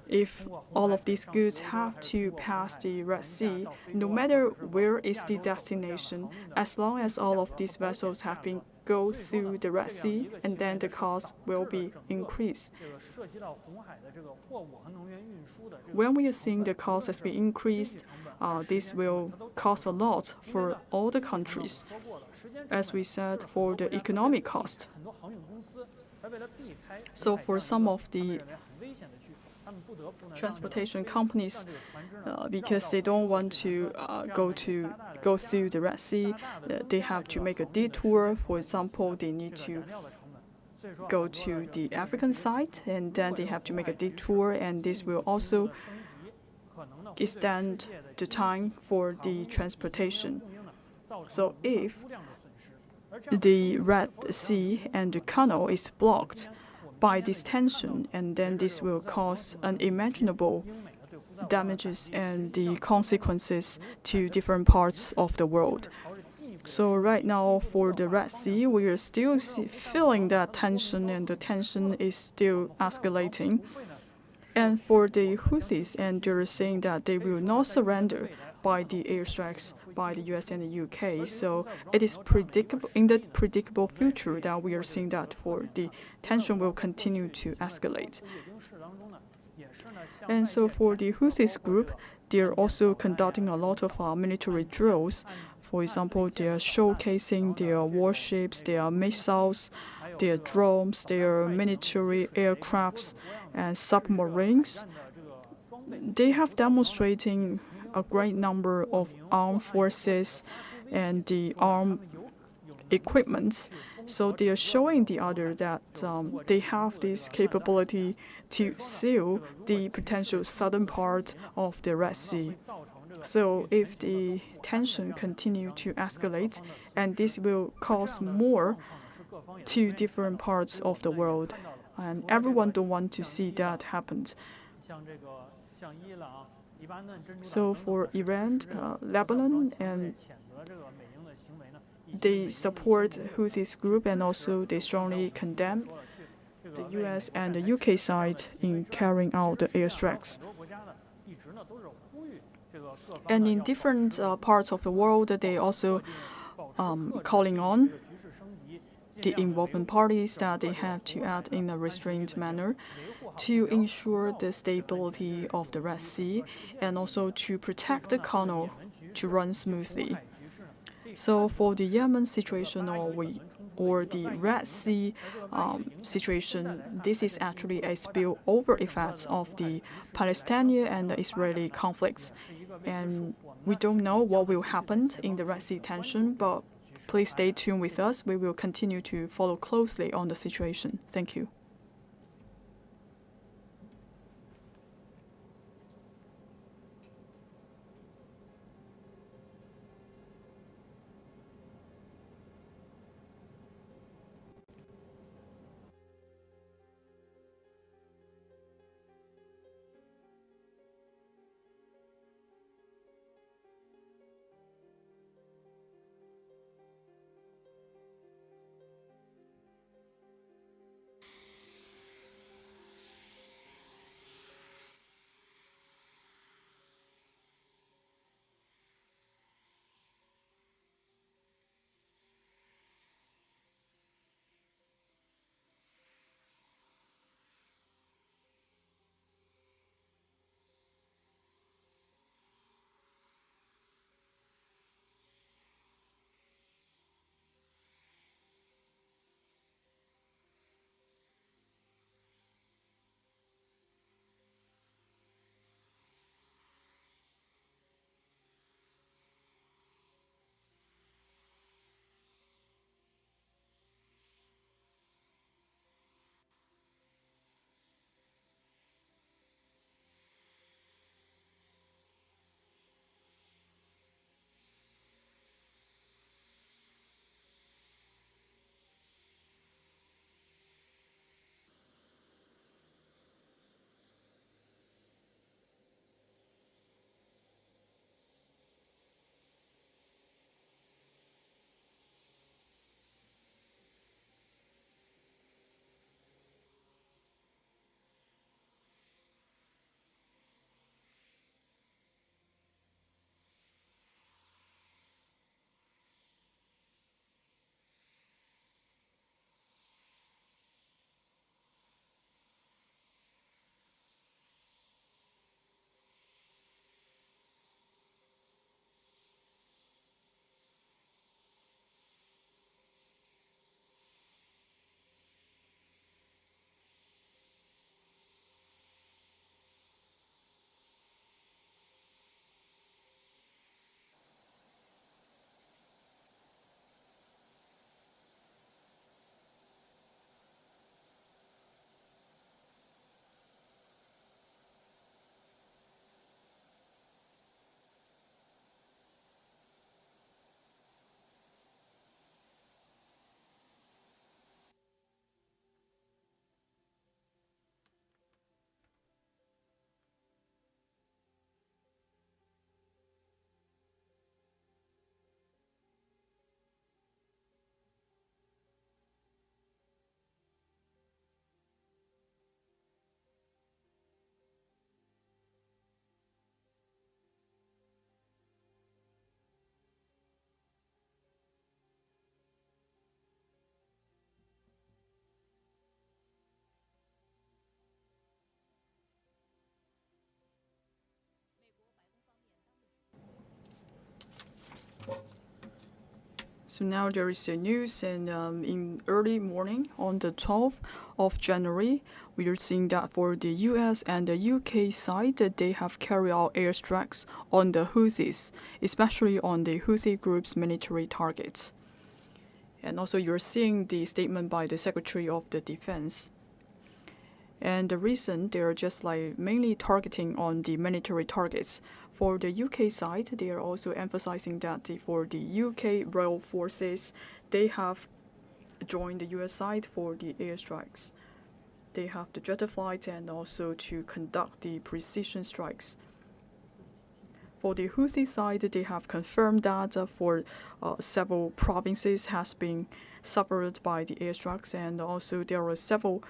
If all of these goods have to pass the Red Sea, no matter where is the destination, as long as all of these vessels have been go through the Red Sea, and then the cost will be increased. When we are seeing the cost has been increased, this will cost a lot for all the countries. As we said, for the economic cost. So for some of the transportation companies, because they don't want to go through the Red Sea, they have to make a detour. For example, they need to go to the African side, and then they have to make a detour, and this will also extend the time for the transportation. So if the Red Sea and the canal is blocked by this tension, and then this will cause unimaginable damages and the consequences to different parts of the world. So right now for the Red Sea, we are still feeling that tension, and the tension is still escalating. And for the Houthis, and they're saying that they will not surrender by the airstrikes by the US and the UK. So it is predictable in the predictable future that we are seeing that for the tension will continue to escalate. And so for the Houthis group, they're also conducting a lot of military drills. For example, they're showcasing their warships, their missiles, their drones, their military aircrafts, and submarines. They have demonstrating a great number of armed forces and the armed equipments. So they are showing the other that they have this capability to seal the potential southern part of the Red Sea. So if the tension continue to escalate, and this will cause more to different parts of the world, and everyone don't want to see that happen. So for Iran, Lebanon, and they support Houthis group, and also they strongly condemn the US and the UK side in carrying out the airstrikes. And in different parts of the world, they also calling on the involved parties that they have to act in a restrained manner to ensure the stability of the Red Sea, and also to protect the canal to run smoothly. So for the Yemen situation or the Red Sea situation, this is actually a spillover effect of the Palestinian and the Israeli conflicts. And we don't know what will happen in the Red Sea tension, but please stay tuned with us. We will continue to follow closely on the situation. Thank you. So now there is a news, and in early morning on the 12th of January, we are seeing that for the US and the UK side, that they have carried out airstrikes on the Houthis, especially on the Houthi group's military targets. And also you're seeing the statement by the Secretary of the Defense. And the reason they are just like mainly targeting on the military targets. For the UK side, they are also emphasizing that for the UK Royal Forces, they have joined the US side for the airstrikes. They have the jet flight and also to conduct the precision strikes. For the Houthi side, they have confirmed that for several provinces has been suffered by the airstrikes, and also there are several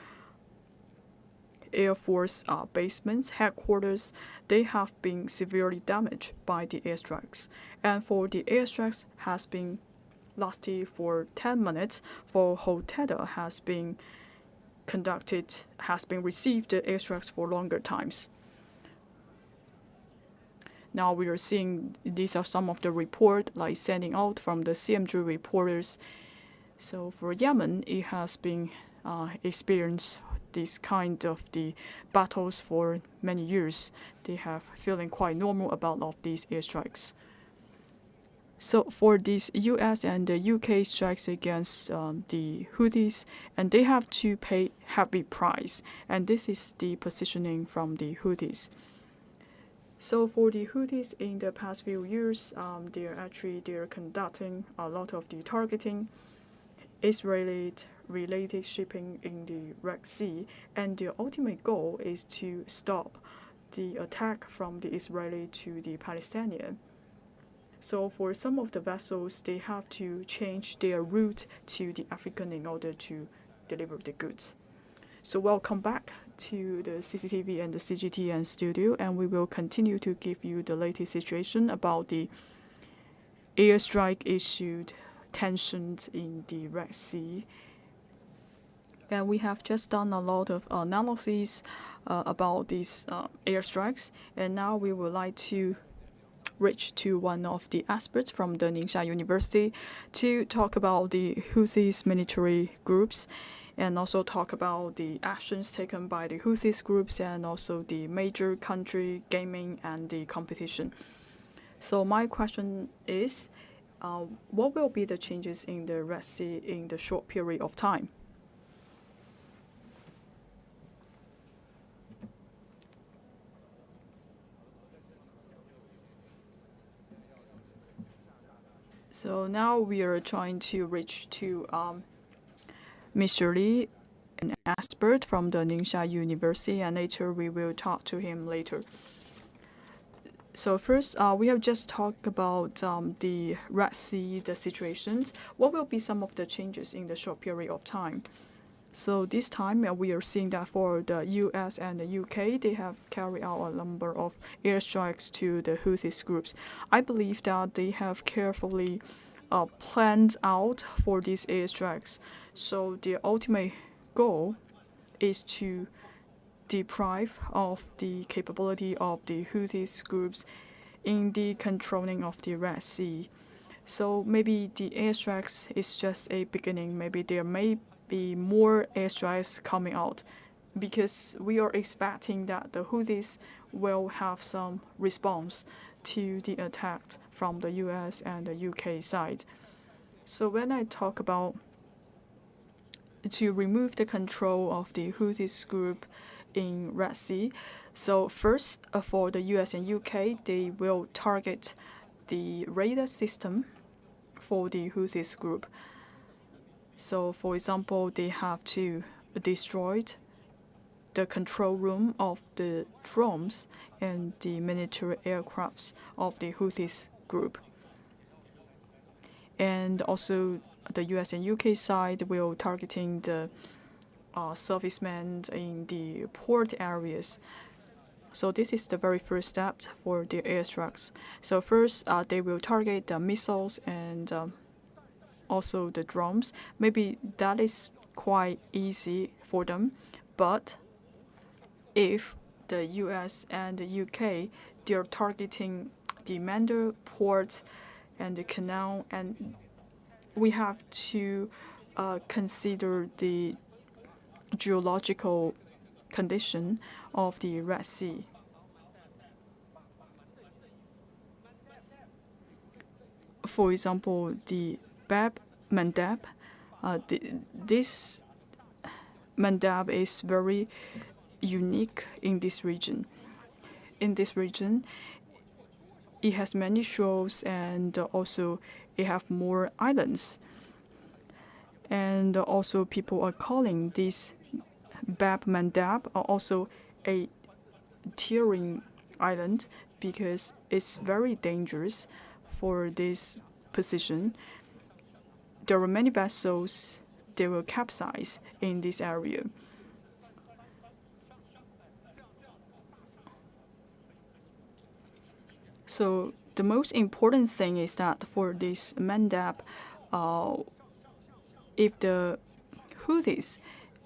Air Force basements, headquarters, they have been severely damaged by the airstrikes. And for the airstrikes has been lasted for 10 minutes, for Hotel has been received the airstrikes for longer times. Now we are seeing these are some of the report like sending out from the CMG reporters. So for Yemen, it has been experienced this kind of the battles for many years. They have feeling quite normal about all of these airstrikes. So for these US and the UK strikes against the Houthis, and they have to pay heavy price, and this is the positioning from the Houthis. So for the Houthis in the past few years, they're conducting a lot of the targeting Israeli-related shipping in the Red Sea, and their ultimate goal is to stop the attack from the Israeli to the Palestinian. So for some of the vessels, they have to change their route to the African in order to deliver the goods. So welcome back to the CCTV and the CGTN studio, and we will continue to give you the latest situation about the airstrike issued tensions in the Red Sea. And we have just done a lot of analysis about these airstrikes, and now we would like to reach to one of the experts from the Ningxia University to talk about the Houthis military groups, and also talk about the actions taken by the Houthis groups and also the major country gaming and the competition. So my question is, what will be the changes in the Red Sea in the short period of time? So now we are trying to reach to Mr. Li, an expert from the Ningxia University, and later we will talk to him later. So first, we have just talked about the Red Sea, the situations. What will be some of the changes in the short period of time? So this time, we are seeing that for the US and the UK, they have carried out a number of airstrikes to the Houthis groups. I believe that they have carefully planned out for these airstrikes. So the ultimate goal is to deprive of the capability of the Houthis groups in the controlling of the Red Sea. So maybe the airstrikes is just a beginning. Maybe there may be more airstrikes coming out, because we are expecting that the Houthis will have some response to the attack from the US and the UK side. So when I talk about to remove the control of the Houthis group in Red Sea, so first for the US and UK, they will target the radar system for the Houthis group. So for example, they have to destroy the control room of the drones and the military aircrafts of the Houthis group. And also the US and UK side will targeting the servicemen in the port areas. So this is the very first step for the airstrikes. So first, they will target the missiles and also the drones. Maybe that is quite easy for them, but if the US and the UK, they're targeting the Mandar port and the canal, and we have to consider the geological condition of the Red Sea. For example, the Bab Mandab, this Mandab is very unique in this region. In this region, it has many shoals and also it have more islands. And also people are calling this Bab Mandab also a tearing island because it's very dangerous for this position. There are many vessels that will capsize in this area. So the most important thing is that for this Mandab, if the Houthis,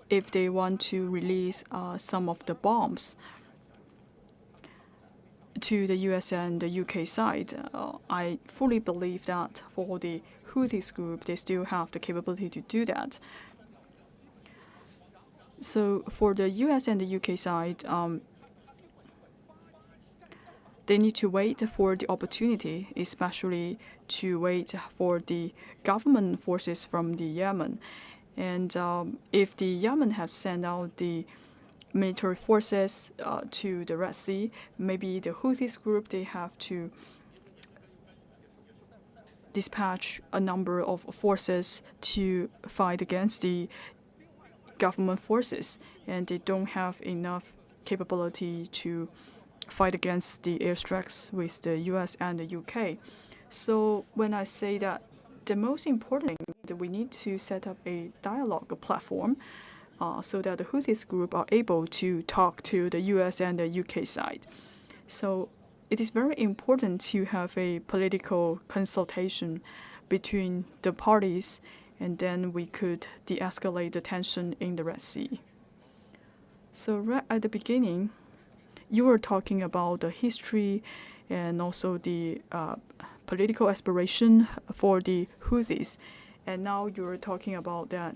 if they want to release some of the bombs to the US and the UK side, I fully believe that for the Houthis group, they still have the capability to do that. So for the US and the UK side, they need to wait for the opportunity, especially to wait for the government forces from the Yemen. And if the Yemen have sent out the military forces to the Red Sea, maybe the Houthis group, they have to dispatch a number of forces to fight against the government forces, and they don't have enough capability to fight against the airstrikes with the US and the UK. So when I say that the most important thing that we need to set up a dialogue platform so that the Houthis group are able to talk to the US and the UK side. So it is very important to have a political consultation between the parties, and then we could de-escalate the tension in the Red Sea. So right at the beginning, you were talking about the history and also the political aspiration for the Houthis. And now you're talking about that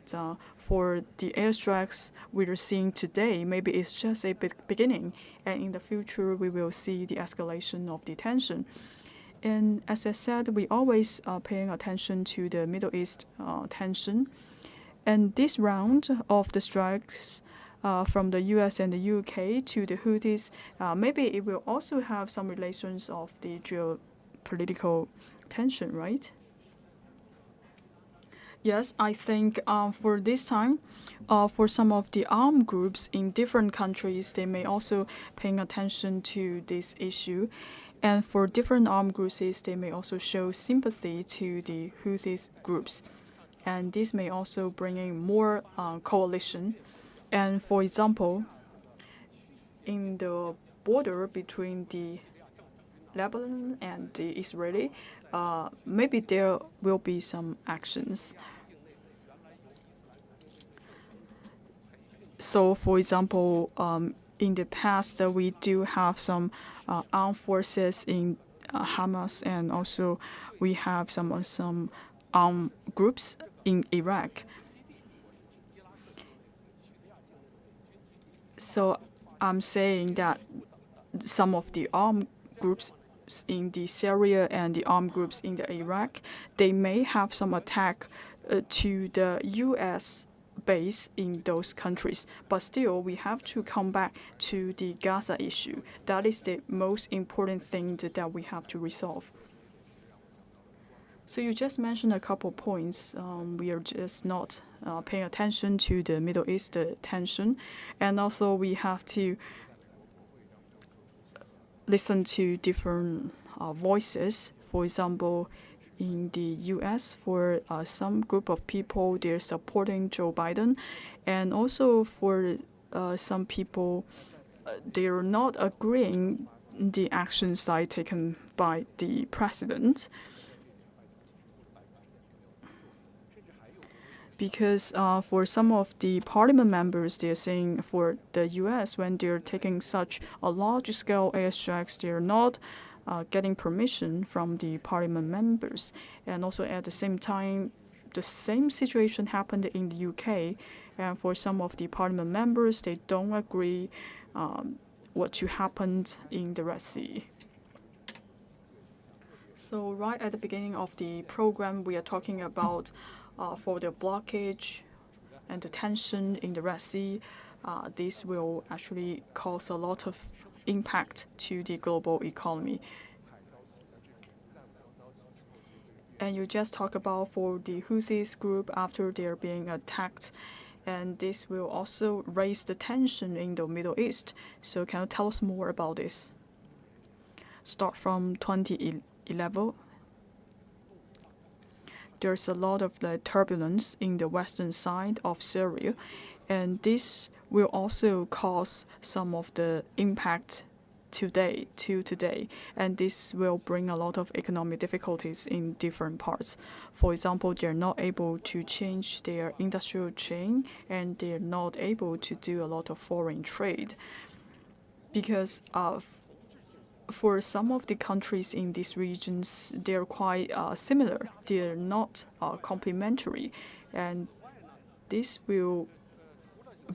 for the airstrikes we are seeing today, maybe it's just a beginning. And in the future, we will see the escalation of the tension. And as I said, we always are paying attention to the Middle East tension. And this round of the strikes from the US and the UK to the Houthis, maybe it will also have some relations of the geopolitical tension, right? Yes, I think for this time, for some of the armed groups in different countries, they may also paying attention to this issue. And for different armed groups, they may also show sympathy to the Houthis groups. And this may also bring in more coalition. And for example, in the border between the Lebanon and the Israeli, maybe there will be some actions. So, for example, in the past, we do have some armed forces in Hamas, and also we have some armed groups in Iraq. So I'm saying that some of the armed groups in the Syria and the armed groups in the Iraq, they may have some attack to the U.S. base in those countries. But still, we have to come back to the Gaza issue. That is the most important thing that we have to resolve. So you just mentioned a couple points. We are just not paying attention to the Middle East tension. And also we have to listen to different voices. For example, in the U.S., for some group of people, they're supporting Joe Biden. And also for some people, they're not agreeing the actions that are taken by the president. Because for some of the parliament members, they're saying for the U.S., when they're taking such a large-scale airstrikes, they're not getting permission from the parliament members. And also at the same time, the same situation happened in the UK, and for some of the parliament members, they don't agree what to happen in the Red Sea. So right at the beginning of the program, we are talking about for the blockage and the tension in the Red Sea. This will actually cause a lot of impact to the global economy. And you just talk about for the Houthis group after they're being attacked, and this will also raise the tension in the Middle East. So can you tell us more about this? Start from 2011. There's a lot of the turbulence in the western side of Syria, and this will also cause some of the impact today, and this will bring a lot of economic difficulties in different parts. For example, they're not able to change their industrial chain, and they're not able to do a lot of foreign trade because for some of the countries in these regions, they're quite similar. They're not complementary, and this will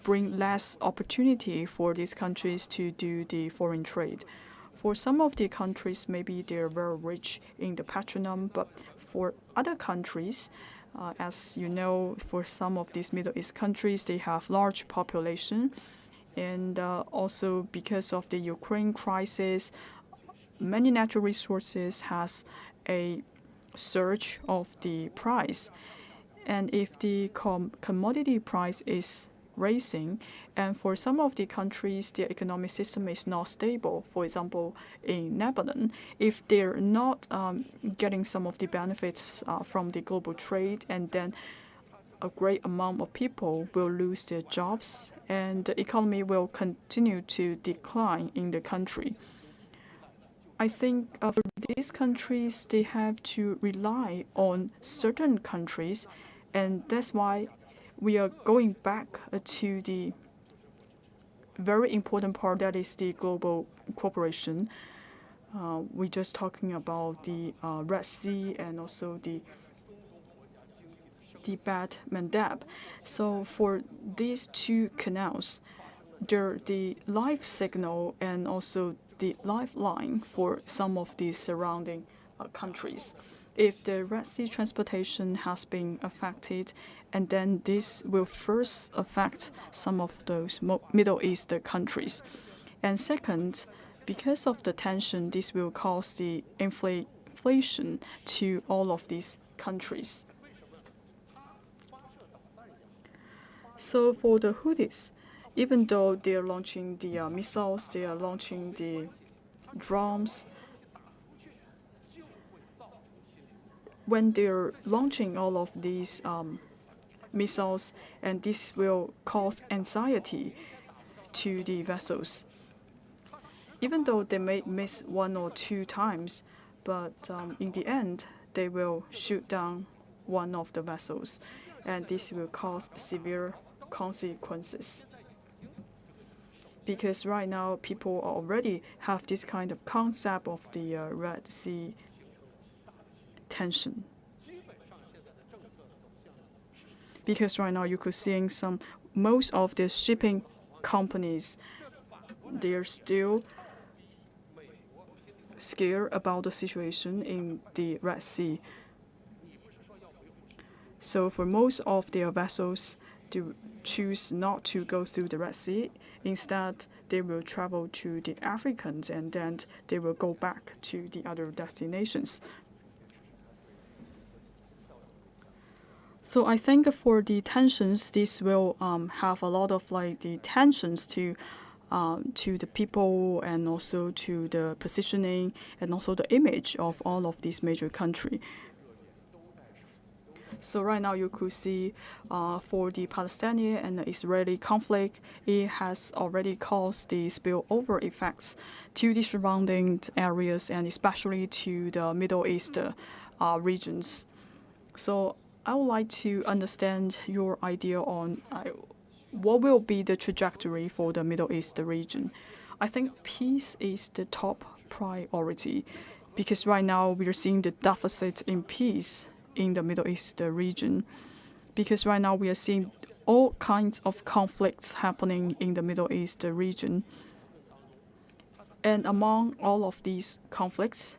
bring less opportunity for these countries to do the foreign trade. For some of the countries, maybe they're very rich in the petroleum, but for other countries, as you know, for some of these Middle East countries, they have large population, and also because of the Ukraine crisis, many natural resources has a surge of the price. And if the commodity price is rising, and for some of the countries, their economic system is not stable. For example, in Lebanon, if they're not getting some of the benefits from the global trade, and then a great amount of people will lose their jobs, and the economy will continue to decline in the country. I think for these countries, they have to rely on certain countries, and that's why we are going back to the very important part, that is the global cooperation. We're just talking about the Red Sea and also the Bab Mandab. So for these two canals, they're the life signal and also the lifeline for some of the surrounding countries. If the Red Sea transportation has been affected, and then this will first affect some of those Middle East countries. And second, because of the tension, this will cause the inflation to all of these countries. So for the Houthis, even though they are launching the missiles, they are launching the drones, when they're launching all of these missiles, and this will cause anxiety to the vessels. Even though they may miss 1 or 2 times, but in the end, they will shoot down one of the vessels, and this will cause severe consequences. Because right now, people already have this kind of concept of the Red Sea tension. Because right now you could see most of the shipping companies, they're still scared about the situation in the Red Sea. So for most of their vessels, they choose not to go through the Red Sea. Instead, they will travel to the Africans, and then they will go back to the other destinations. So I think for the tensions, this will have a lot of the tensions to the people, and also to the positioning, and also the image of all of these major countries. So right now you could see for the Palestinian and the Israeli conflict, it has already caused the spillover effects to the surrounding areas, and especially to the Middle East regions. So I would like to understand your idea on what will be the trajectory for the Middle East region. I think peace is the top priority, because right now we are seeing the deficit in peace in the Middle East region, because right now we are seeing all kinds of conflicts happening in the Middle East region. And among all of these conflicts,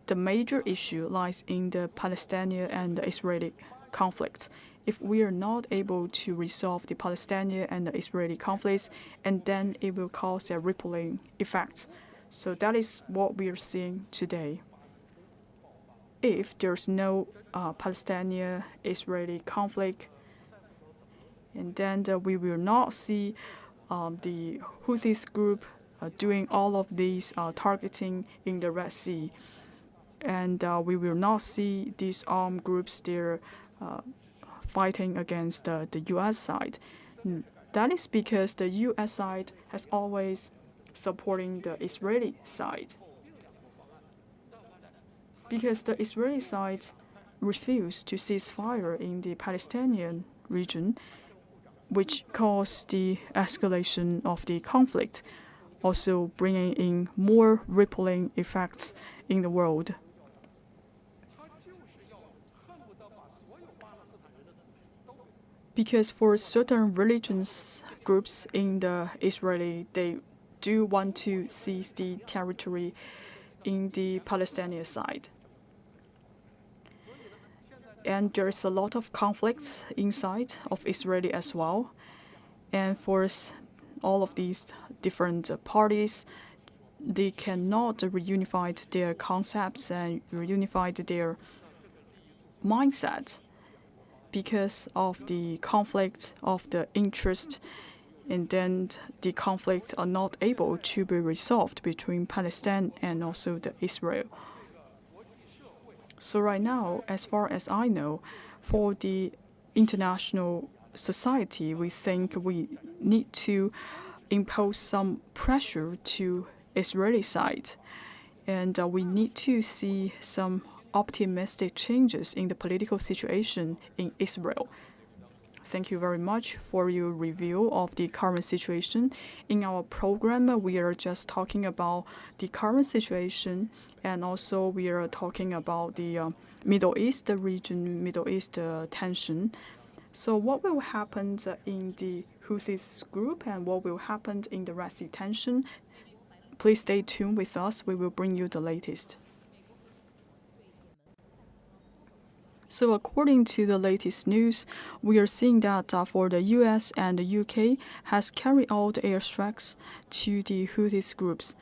the major issue lies in the Palestinian and the Israeli conflicts. If we are not able to resolve the Palestinian and the Israeli conflicts, and then it will cause a rippling effect. So that is what we are seeing today. If there's no Palestinian-Israeli conflict, and then we will not see the Houthis group doing all of these targeting in the Red Sea. And we will not see these armed groups there fighting against the U.S. side. That is because the U.S. side has always supporting the Israeli side. Because the Israeli side refused to cease fire in the Palestinian region, which caused the escalation of the conflict, also bringing in more rippling effects in the world. Because for certain religious groups in the Israeli, they do want to seize the territory in the Palestinian side. And there's a lot of conflicts inside of Israeli as well. And for all of these different parties, they cannot reunify their concepts and reunify their mindset because of the conflict of the interest, and then the conflict are not able to be resolved between Palestine and also the Israel. So right now, as far as I know, for the international society, we think we need to impose some pressure to Israeli side, and we need to see some optimistic changes in the political situation in Israel. Thank you very much for your review of the current situation. In our program, we are just talking about the current situation, and also we are talking about the Middle East region, Middle East tension. So what will happen in the Houthis group and what will happen in the Red Sea tension? Please stay tuned with us. We will bring you the latest. So according to the latest news, we are seeing that for the US and the UK has carried out airstrikes to the Houthis groups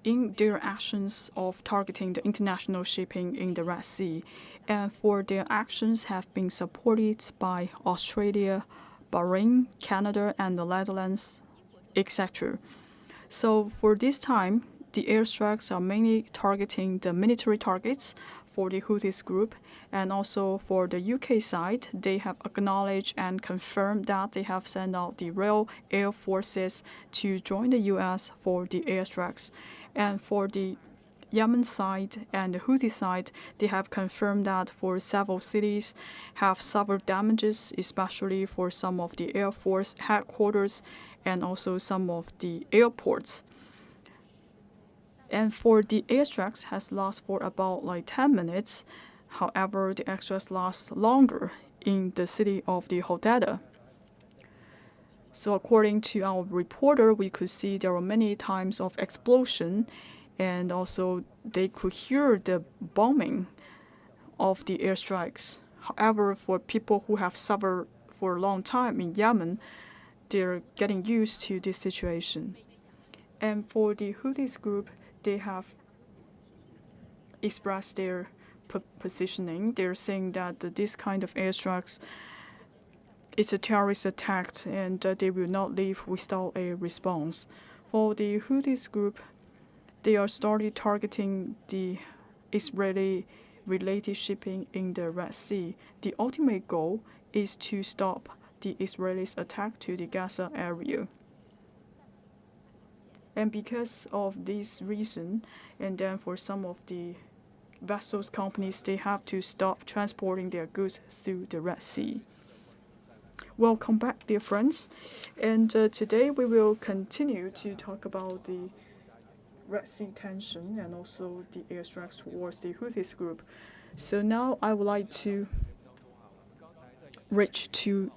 in their actions of targeting the international shipping in the Red Sea. And for their actions have been supported by Australia, Bahrain, Canada, and the Netherlands, etc. So for this time, the airstrikes are mainly targeting the military targets for the Houthis group, and also for the UK side, they have acknowledged and confirmed that they have sent out the Royal Air Forces to join the US for the airstrikes. And for the Yemen side and the Houthi side, they have confirmed that for several cities have suffered damages, especially for some of the Air Force headquarters and also some of the airports. And for the airstrikes has lasted for about 10 minutes. However, the airstrikes last longer in the city of the Hodeidah. So according to our reporter, we could see there were many times of explosion, and also they could hear the bombing of the airstrikes. However, for people who have suffered for a long time in Yemen, they're getting used to this situation. And for the Houthis group, they have expressed their positioning. They're saying that this kind of airstrikes is a terrorist attack and they will not leave without a response. For the Houthis group, they are started targeting the Israeli-related shipping in the Red Sea. The ultimate goal is to stop the Israelis' attack to the Gaza area. And because of this reason, and then for some of the vessels companies, they have to stop transporting their goods through the Red Sea. Welcome back, dear friends. And today we will continue to talk about the Red Sea tension and also the airstrikes towards the Houthis group. So now I would like to reach to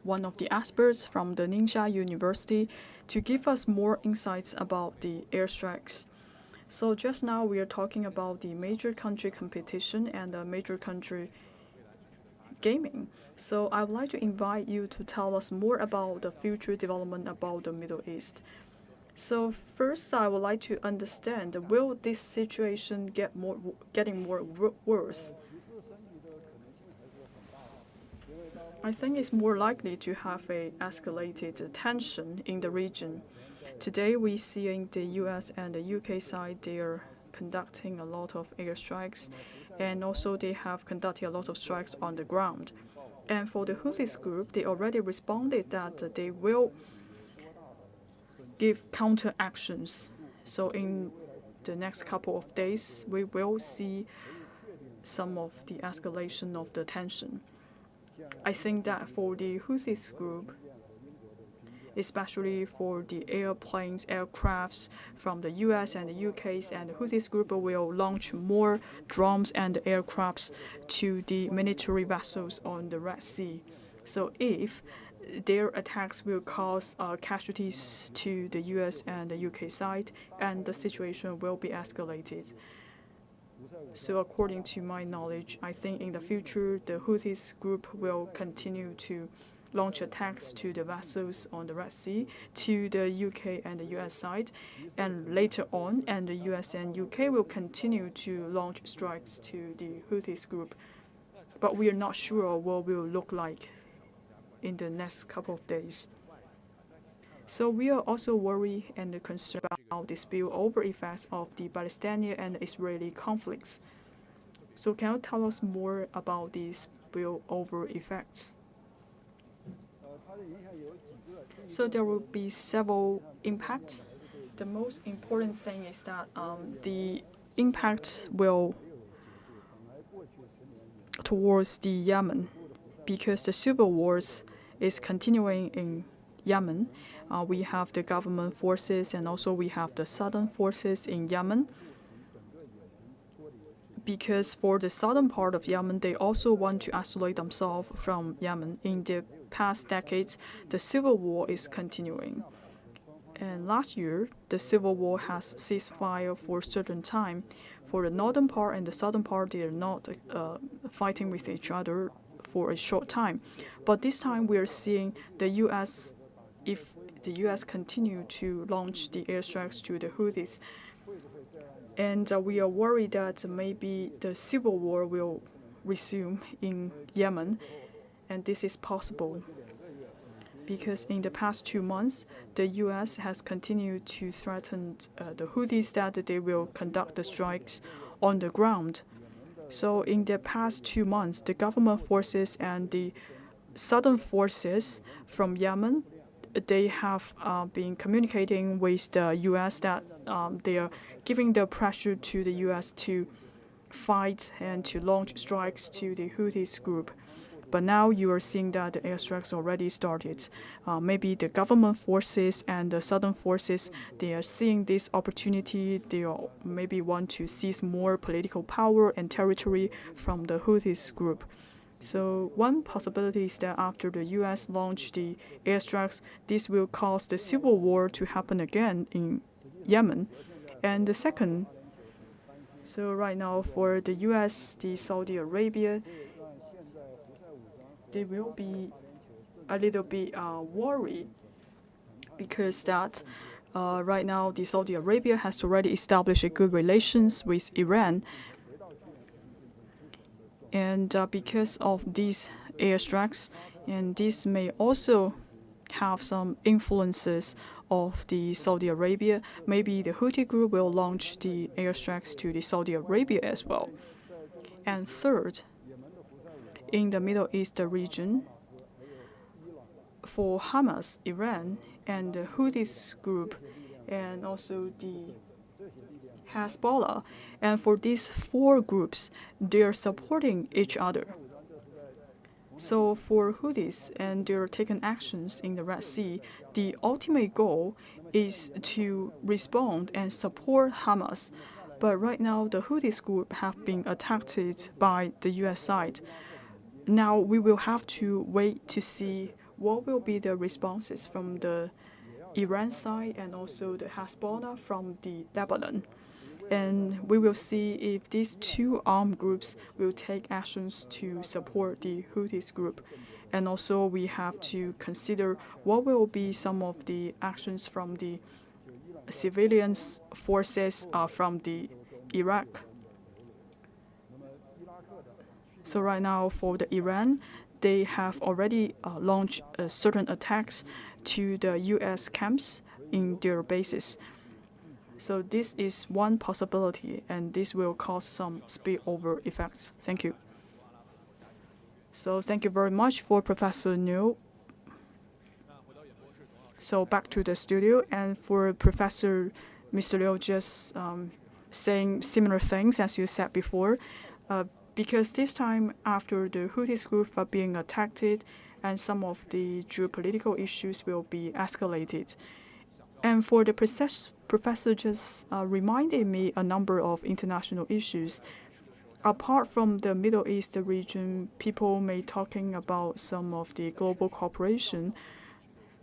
one of the experts from the Ningxia University to give us more insights about the airstrikes. So just now we are talking about the major country competition and the major country gaming. So I would like to invite you to tell us more about the future development about the Middle East. So first, I would like to understand: will this situation getting more worse? I think it's more likely to have a escalated tension in the region. Today, we see in the U.S. and the U.K. side they are conducting a lot of airstrikes, and also they have conducted a lot of strikes on the ground. And for the Houthis group, they already responded that they will give counter actions. So in the next couple of days, we will see some of the escalation of the tension. I think that for the Houthis group, especially for the airplanes, aircrafts from the US and the UK's, and the Houthis group will launch more drones and aircrafts to the military vessels on the Red Sea. So if their attacks will cause casualties to the US and the UK side, and the situation will be escalated. So according to my knowledge, I think in the future, the Houthis group will continue to launch attacks to the vessels on the Red Sea, to the UK and the US side, and later on, and the US and UK will continue to launch strikes to the Houthis group. But we are not sure what will look like in the next couple of days. So we are also worried and concerned about the spillover effects of the Palestinian and Israeli conflicts. So can you tell us more about these spillover effects? So there will be several impacts. The most important thing is that the impact will towards the Yemen, because the civil wars is continuing in Yemen. We have the government forces and also we have the southern forces in Yemen. Because for the southern part of Yemen, they also want to isolate themselves from Yemen. In the past decades, the civil war is continuing. And last year, the civil war has ceased fire for a certain time. For the northern part and the southern part, they are not fighting with each other for a short time. But this time, we are seeing the U.S., if the U.S. continue to launch the airstrikes to the Houthis, and we are worried that maybe the civil war will resume in Yemen, and this is possible because in the past 2 months, the U.S. has continued to threaten the Houthis that they will conduct the strikes on the ground. So in the past 2 months, the government forces and the southern forces from Yemen, they have been communicating with the U.S. that they are giving the pressure to the U.S. to fight and to launch strikes to the Houthis group. But now you are seeing that the airstrikes already started. Maybe the government forces and the southern forces, they are seeing this opportunity. They maybe want to seize more political power and territory from the Houthis group. So one possibility is that after the U.S. launch the airstrikes, this will cause the civil war to happen again in Yemen. And the second, so right now for the U.S., the Saudi Arabia, they will be a little bit worried because that right now the Saudi Arabia has already established a good relations with Iran. And because of these airstrikes, and this may also have some influences of the Saudi Arabia, maybe the Houthi group will launch the airstrikes to the Saudi Arabia as well. And third, in the Middle East region, for Hamas, Iran, and the Houthis group, and also the Hezbollah, and for these 4 groups, they are supporting each other. So for Houthis, and they are taking actions in the Red Sea, the ultimate goal is to respond and support Hamas. But right now, the Houthi group have been attacked by the US side. Now we will have to wait to see what will be the responses from the Iran side and also the Hezbollah from the Lebanon. And we will see if these two armed groups will take actions to support the Houthi group. And also we have to consider what will be some of the actions from the civilian forces from the Iraq. So right now for the Iran, they have already launched certain attacks to the US camps in their bases. So this is one possibility, and this will cause some spillover effects. Thank you. So thank you very much for Professor Niu. So back to the studio, and for Professor Mr. Liu just saying similar things as you said before, because this time after the Houthi group are being attacked, and some of the geopolitical issues will be escalated. And for the professor just reminded me a number of international issues. Apart from the Middle East region, people may talking about some of the global cooperation.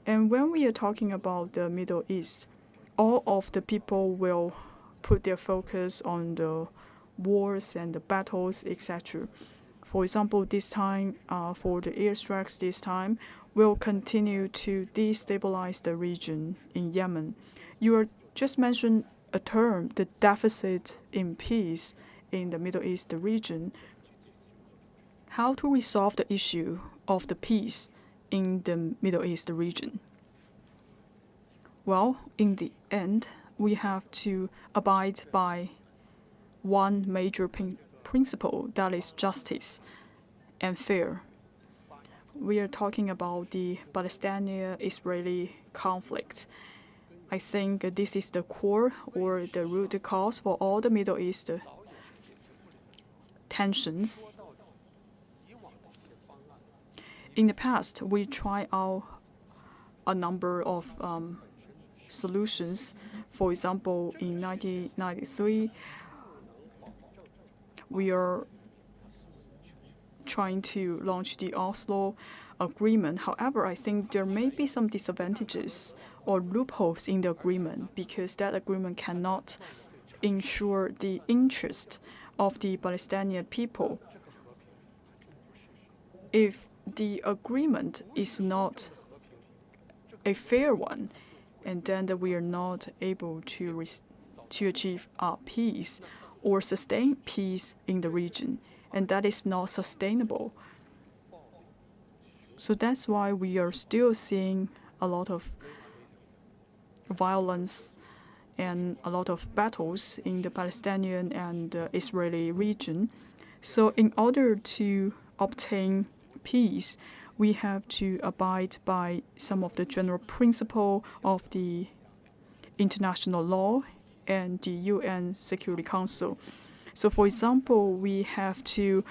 And when we are talking about the Middle East, all of the people will put their focus on the wars and the battles, etc. For example, this time, for the airstrikes this time, will continue to destabilize the region in Yemen. You are just mentioned a term, the deficit in peace in the Middle East region. How to resolve the issue of the peace in the Middle East region? Well, in the end, we have to abide by one major principle, that is justice and fair. We are talking about the Palestinian-Israeli conflict. I think this is the core or the root cause for all the Middle East tensions. In the past, we tried out a number of solutions. For example, in 1993, we are trying to launch the Oslo Agreement. However, I think there may be some disadvantages or loopholes in the agreement because that agreement cannot ensure the interest of the Palestinian people. If the agreement is not a fair one, and then that we are not able to achieve peace or sustain peace in the region, and that is not sustainable. So that's why we are still seeing a lot of violence and a lot of battles in the Palestinian and Israeli region. So in order to obtain peace, we have to abide by some of the general principle of the international law and the UN Security Council. So for example, we have to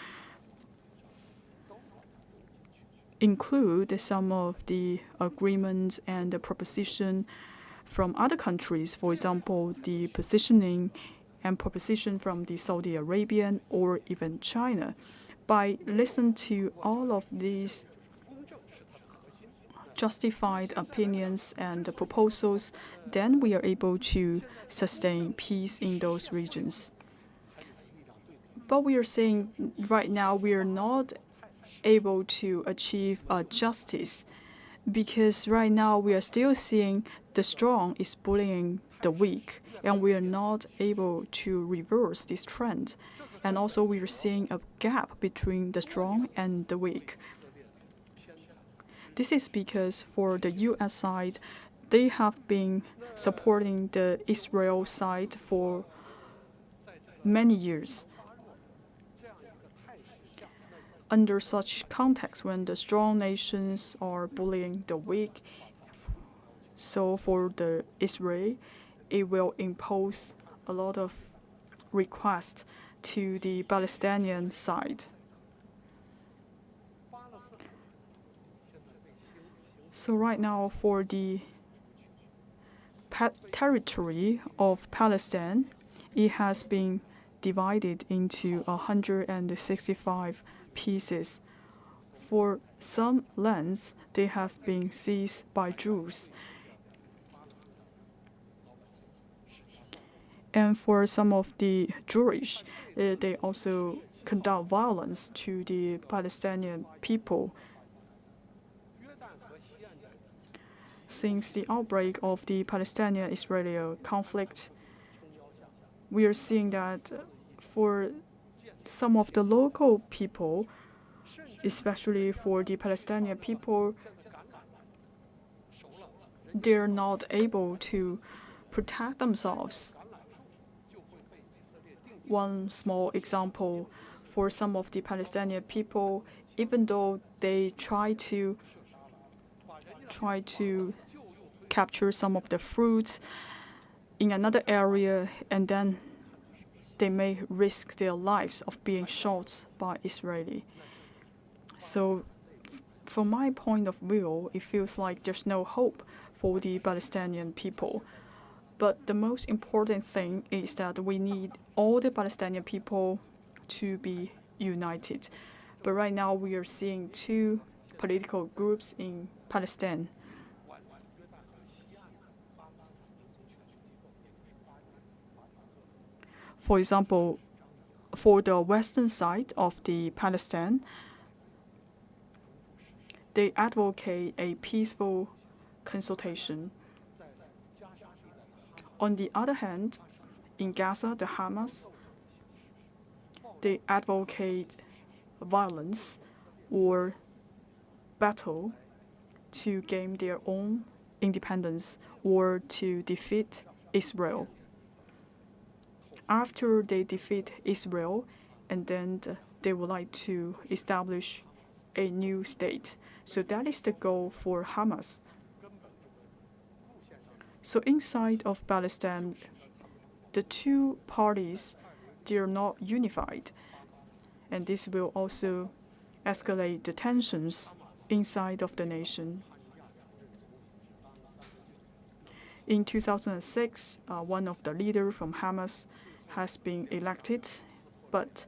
include some of the agreements and the proposition from other countries, for example, the positioning and proposition from the Saudi Arabian or even China. By listening to all of these justified opinions and proposals, then we are able to sustain peace in those regions. But we are saying right now we are not able to achieve justice because right now we are still seeing the strong is bullying the weak, and we are not able to reverse this trend. And also we are seeing a gap between the strong and the weak. This is because for the US side, they have been supporting the Israel side for many years. Under such context, when the strong nations are bullying the weak, so for the Israel, it will impose a lot of requests to the Palestinian side. So right now for the territory of Palestine, it has been divided into 165 pieces. For some lands, they have been seized by Jews. And for some of the Jewish, they also conduct violence to the Palestinian people. Since the outbreak of the Palestinian-Israeli conflict, we are seeing that for some of the local people, especially for the Palestinian people, they're not able to protect themselves. One small example, for some of the Palestinian people, even though they try to capture some of the fruits in another area, and then they may risk their lives of being shot by Israeli. So from my point of view, it feels like there's no hope for the Palestinian people. But the most important thing is that we need all the Palestinian people to be united. But right now we are seeing two political groups in Palestine. For example, for the western side of the Palestine, they advocate a peaceful consultation. On the other hand, in Gaza, the Hamas, they advocate violence or battle to gain their own independence or to defeat Israel. After they defeat Israel, and then they would like to establish a new state. So that is the goal for Hamas. So inside of Palestine, the two parties, they are not unified. And this will also escalate the tensions inside of the nation. In 2006, one of the leaders from Hamas has been elected, but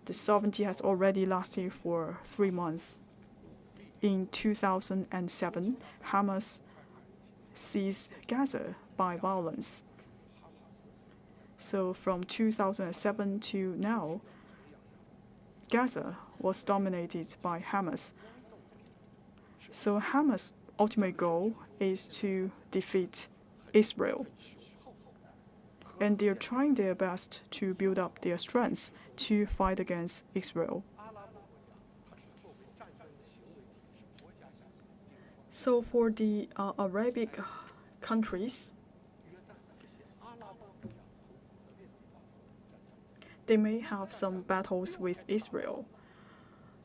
the sovereignty has already lasted for 3 months. In 2007, Hamas seized Gaza by violence. So from 2007 to now, Gaza was dominated by Hamas. So Hamas' ultimate goal is to defeat Israel. And they're trying their best to build up their strength to fight against Israel. So for the Arabic countries, they may have some battles with Israel.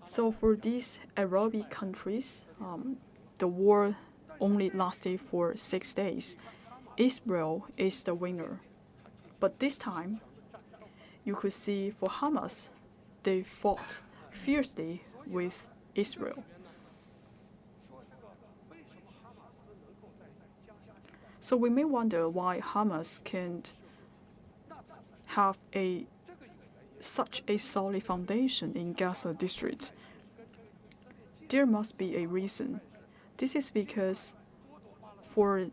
So for these Arabic countries, the war only lasted for 6 days. Israel is the winner. But this time, you could see for Hamas, they fought fiercely with Israel. So we may wonder why Hamas can't have such a solid foundation in Gaza district. There must be a reason. This is because for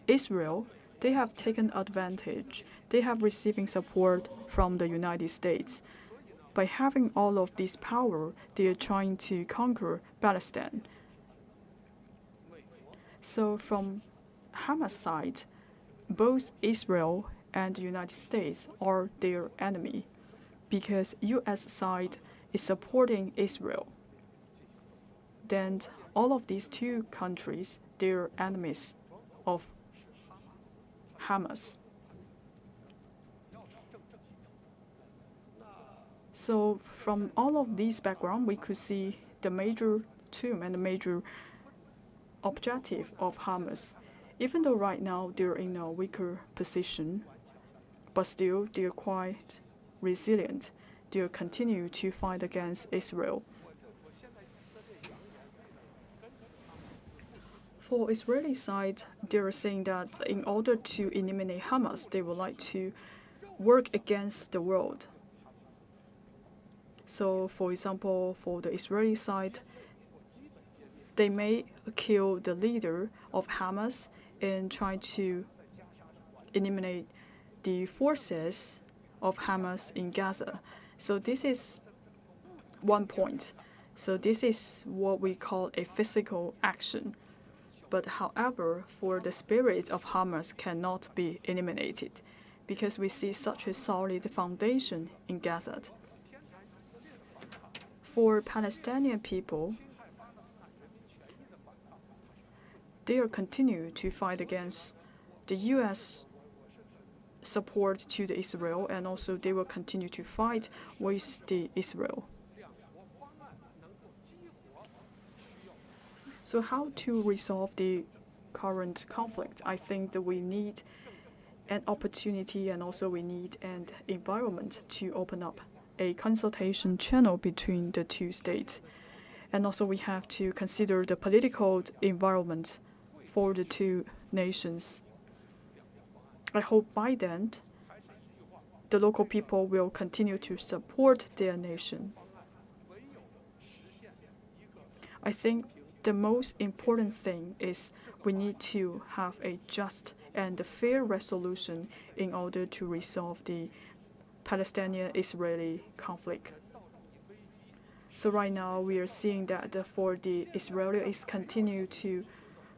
Israel, they have taken advantage. They have receiving support from the United States. By having all of this power, they are trying to conquer Palestine. So from Hamas side, both Israel and the United States are their enemy because US side is supporting Israel. Then all of these two countries, they're enemies of Hamas. So from all of these background, we could see the major tomb and the major objective of Hamas. Even though right now they're in a weaker position, but still they're quite resilient. They'll continue to fight against Israel. For Israeli side, they're saying that in order to eliminate Hamas, they would like to work against the world. So, for example, for the Israeli side, they may kill the leader of Hamas and try to eliminate the forces of Hamas in Gaza. So this is one point. So this is what we call a physical action. But however, for the spirit of Hamas cannot be eliminated because we see such a solid foundation in Gaza. For Palestinian people, they are continue to fight against the U.S. support to the Israel, and also they will continue to fight with the Israel. So how to resolve the current conflict? I think that we need an opportunity and also we need an environment to open up a consultation channel between the two states. And also we have to consider the political environment for the two nations. I hope by then the local people will continue to support their nation. I think the most important thing is we need to have a just and fair resolution in order to resolve the Palestinian-Israeli conflict. So right now we are seeing that for the Israelis continue to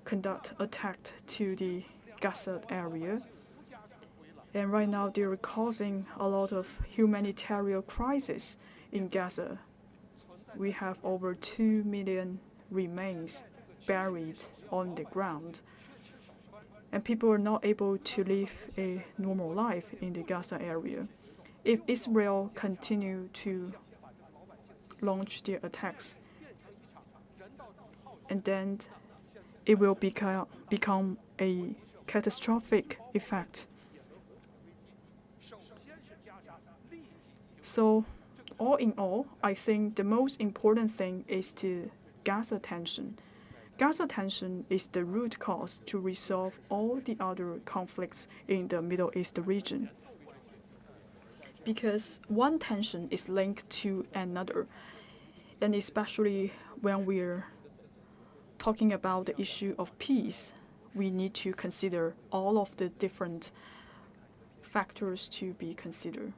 conduct attacks to the Gaza area. And right now they are causing a lot of humanitarian crisis in Gaza. We have over 2 million remains buried on the ground. And people are not able to live a normal life in the Gaza area. If Israel continue to launch their attacks, and then it will become a catastrophic effect. So, all in all, I think the most important thing is the Gaza tension. Gaza tension is the root cause to resolve all the other conflicts in the Middle East region. Because one tension is linked to another, and especially when we're talking about the issue of peace, we need to consider all of the different factors to be considered.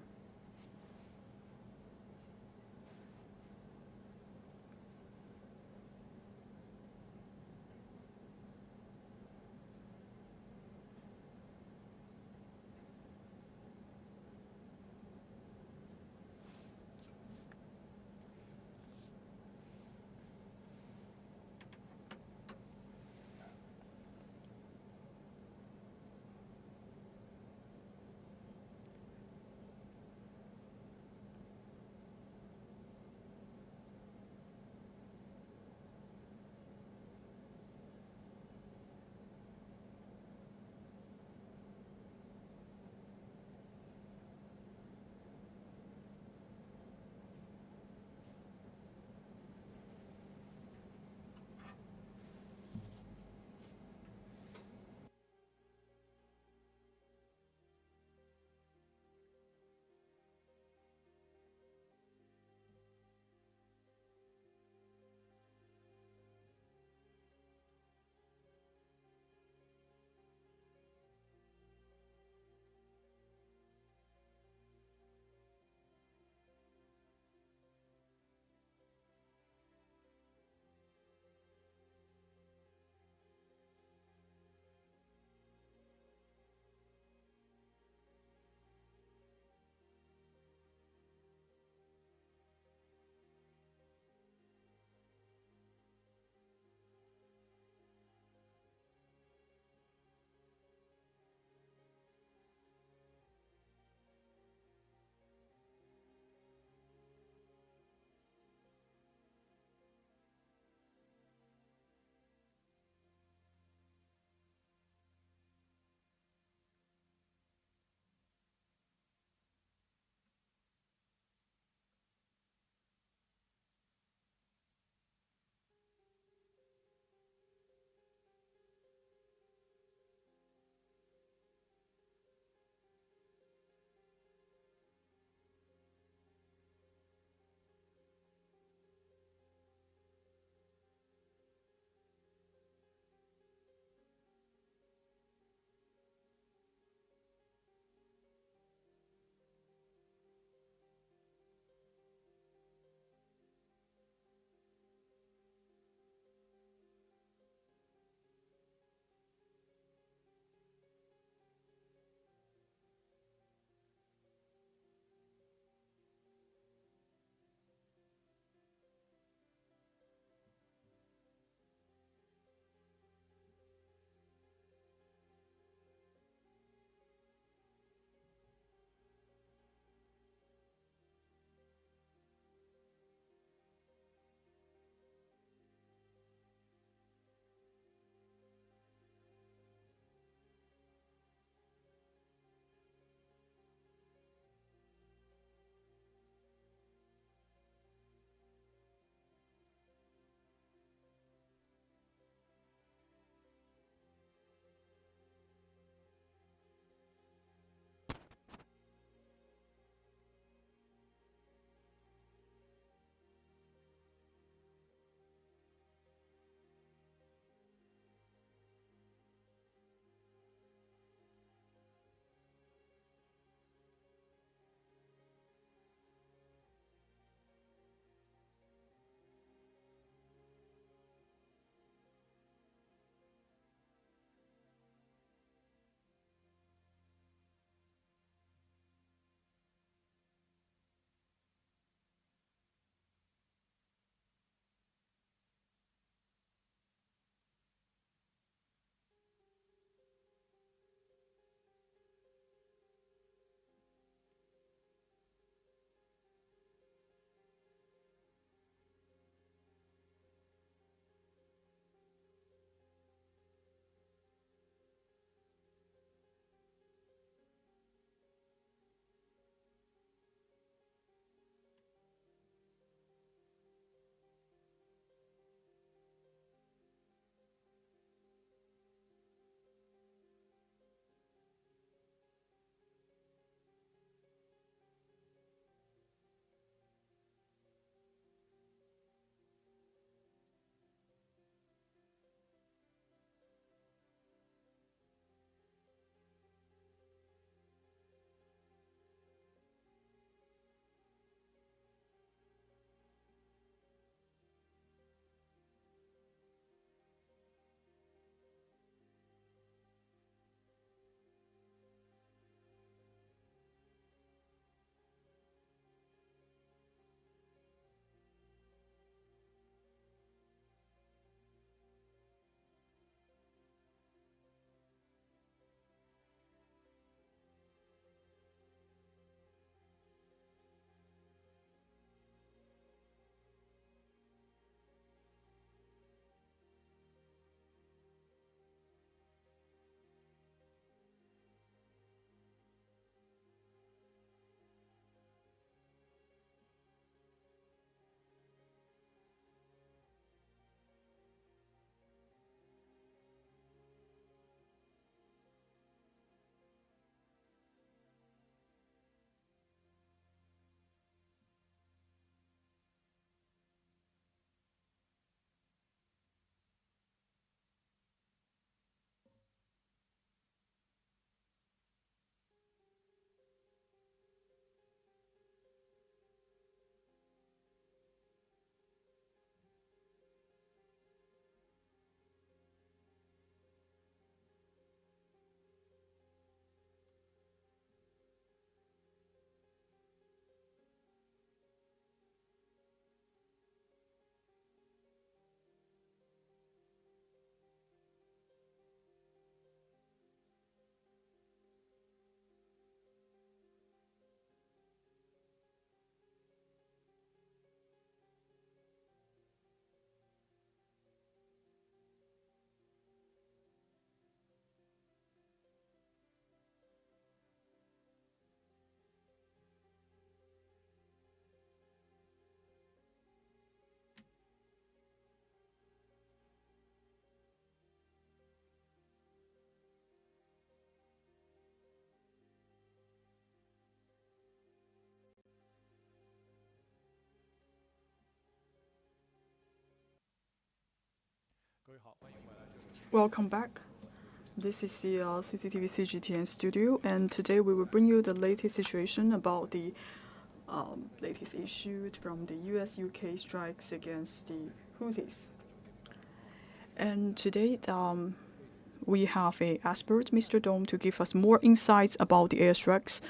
Welcome back. This is the CCTV CGTN studio, and today we will bring you the latest situation about the latest issue from the US-UK strikes against the Houthis. And today we have an expert, Mr. Dong, to give us more insights about the airstrikes.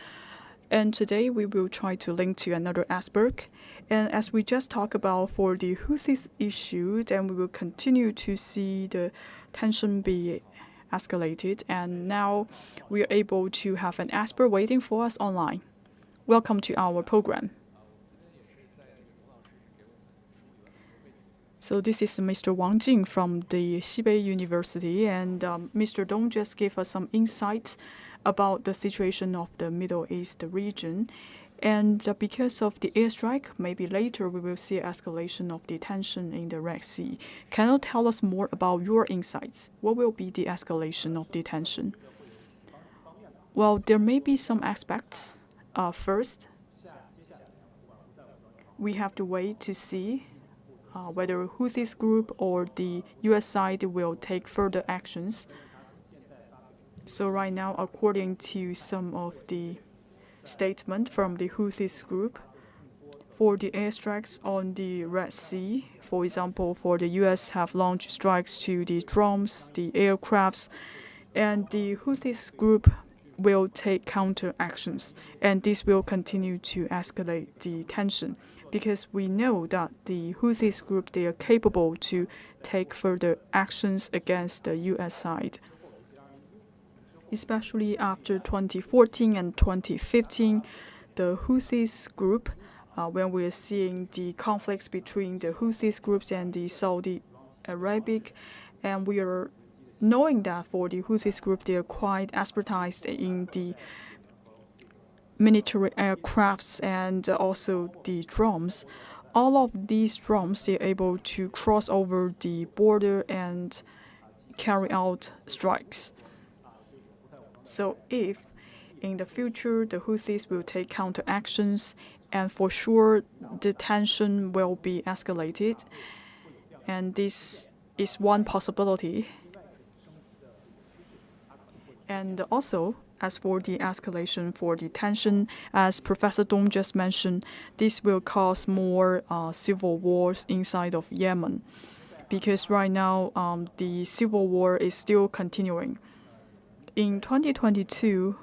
And today we will try to link to another expert. And as we just talked about for the Houthis issue, then we will continue to see the tension be escalated. And now we are able to have an expert waiting for us online. Welcome to our program. So this is Mr. Wang Jing from the Xibei University, and Mr. Dong just gave us some insights about the situation of the Middle East region. And because of the airstrike, maybe later we will see escalation of the tension in the Red Sea. Can you tell us more about your insights? What will be the escalation of the tension? Well, there may be some aspects. First, we have to wait to see whether Houthis group or the US side will take further actions. So right now, according to some of the statement from the Houthis group, for the airstrikes on the Red Sea, for example, for the US have launched strikes to the drones, the aircrafts, and the Houthis group will take counter actions, and this will continue to escalate the tension, because we know that the Houthis group, they are capable to take further actions against the US side. Especially after 2014 and 2015, the Houthis group, when we're seeing the conflicts between the Houthis groups and the Saudi Arabic, and we are knowing that for the Houthis group, they are quite expertised in the military aircrafts and also the drones. All of these drones, they're able to cross over the border and carry out strikes. So if in the future the Houthis will take counter actions, and for sure the tension will be escalated, and this is one possibility. And also, as for the escalation for the tension, as Professor Dong just mentioned, this will cause more civil wars inside of Yemen, because right now the civil war is still continuing. In 2022,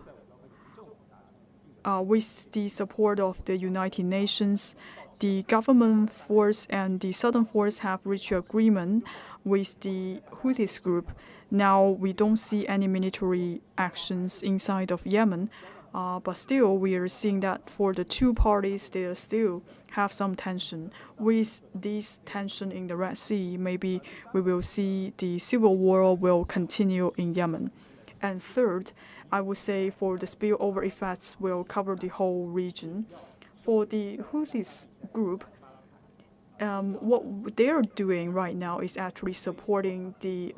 with the support of the United Nations, the government force and the southern force have reached agreement with the Houthis group. Now we don't see any military actions inside of Yemen, but still we are seeing that for the two parties, they still have some tension. With this tension in the Red Sea, maybe we will see the civil war will continue in Yemen. And third, I would say for the spillover effects will cover the whole region. For the Houthis group, what they're doing right now is actually supporting the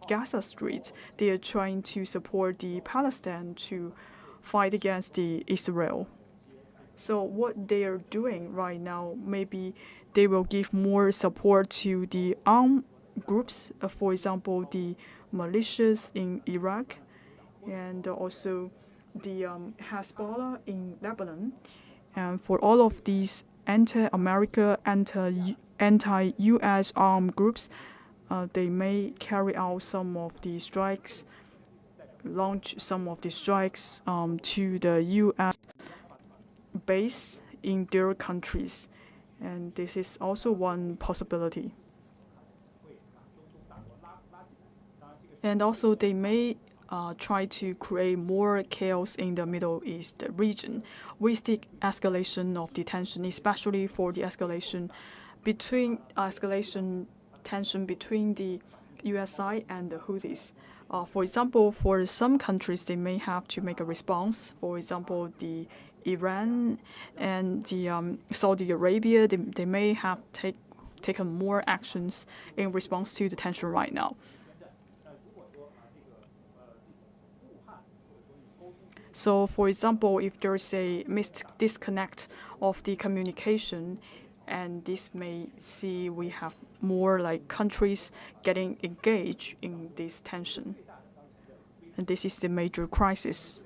Gaza Strait. They are trying to support the Palestine to fight against the Israel. So what they are doing right now, maybe they will give more support to the armed groups, for example, the militias in Iraq, and also the Hezbollah in Lebanon. And for all of these anti-America, anti-US armed groups, they may carry out some of the strikes, launch some of the strikes to the US base in their countries. And this is also one possibility. And also they may try to create more chaos in the Middle East region with the escalation of the tension, especially for the escalation tension between the US side and the Houthis. For example, for some countries, they may have to make a response. For example, the Iran and the Saudi Arabia, they may have taken more actions in response to the tension right now. So, for example, if there's a disconnect of the communication and this may see we have more like countries getting engaged in this tension. And this is the major crisis.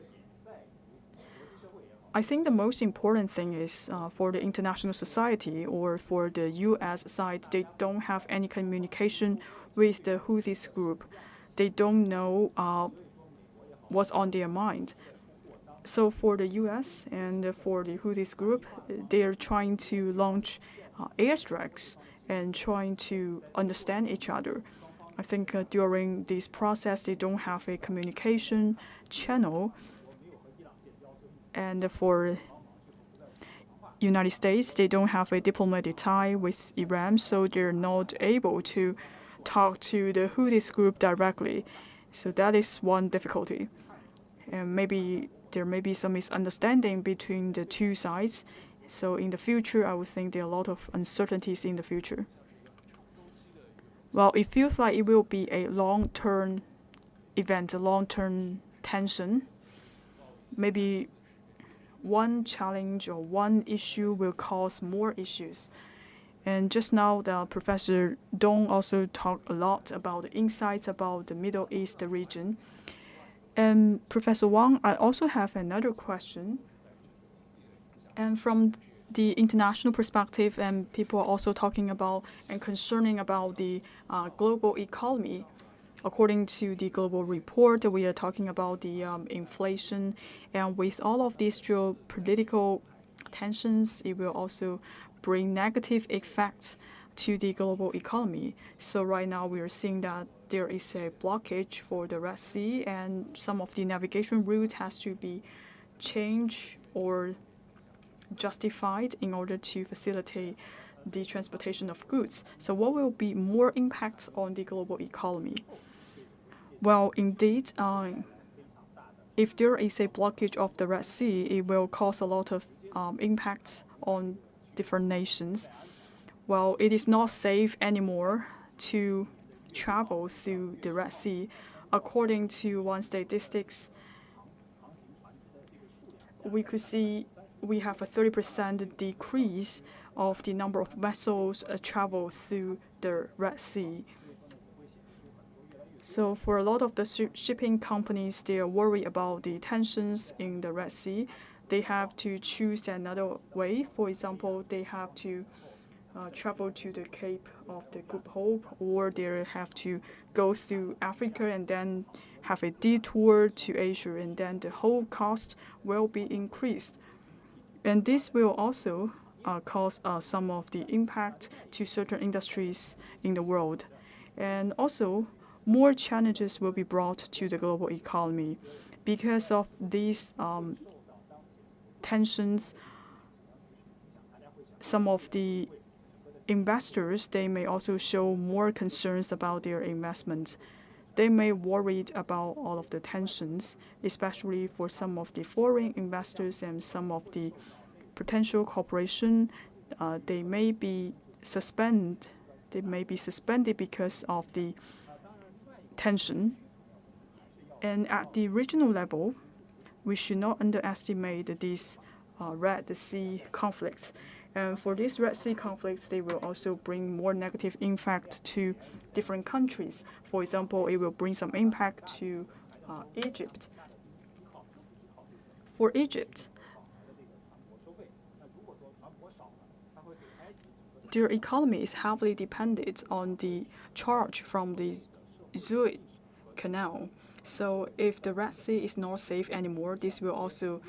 I think the most important thing is for the international society or for the U.S. side, they don't have any communication with the Houthis group. They don't know what's on their mind. So for the U.S. and for the Houthis group, they are trying to launch airstrikes and trying to understand each other. I think during this process, they don't have a communication channel. And for United States, they don't have a diplomatic tie with Iran, so they're not able to talk to the Houthis group directly. So that is one difficulty. And maybe there may be some misunderstanding between the two sides. So in the future, I would think there are a lot of uncertainties in the future. Well, it feels like it will be a long-term event, a long-term tension. Maybe one challenge or one issue will cause more issues. And just now, the Professor Dong also talked a lot about the insights about the Middle East region. And Professor Wang, I also have another question. And from the international perspective, and people are also talking about and concerning about the global economy. According to the global report, we are talking about the inflation. And with all of these geopolitical tensions, it will also bring negative effects to the global economy. So right now we are seeing that there is a blockage for the Red Sea, and some of the navigation route has to be changed or justified in order to facilitate the transportation of goods. So what will be more impacts on the global economy? Well, indeed, if there is a blockage of the Red Sea, it will cause a lot of impacts on different nations. Well, it is not safe anymore to travel through the Red Sea. According to one statistics, we could see we have a 30% decrease of the number of vessels travel through the Red Sea. So for a lot of the shipping companies, they are worried about the tensions in the Red Sea. They have to choose another way. For example, they have to travel to the Cape of the Good Hope, or they have to go through Africa and then have a detour to Asia, and then the whole cost will be increased. And this will also cause some of the impact to certain industries in the world. And also, more challenges will be brought to the global economy because of these tensions. Some of the investors, they may also show more concerns about their investments. They may worried about all of the tensions, especially for some of the foreign investors and some of the potential corporation. They may be suspended. They may be suspended because of the tension. And at the regional level, we should not underestimate these Red Sea conflicts. And for these Red Sea conflicts, they will also bring more negative impact to different countries. For example, it will bring some impact to Egypt. For Egypt, their economy is heavily dependent on the charge from the Suez Canal. So if the Red Sea is not safe anymore, this will also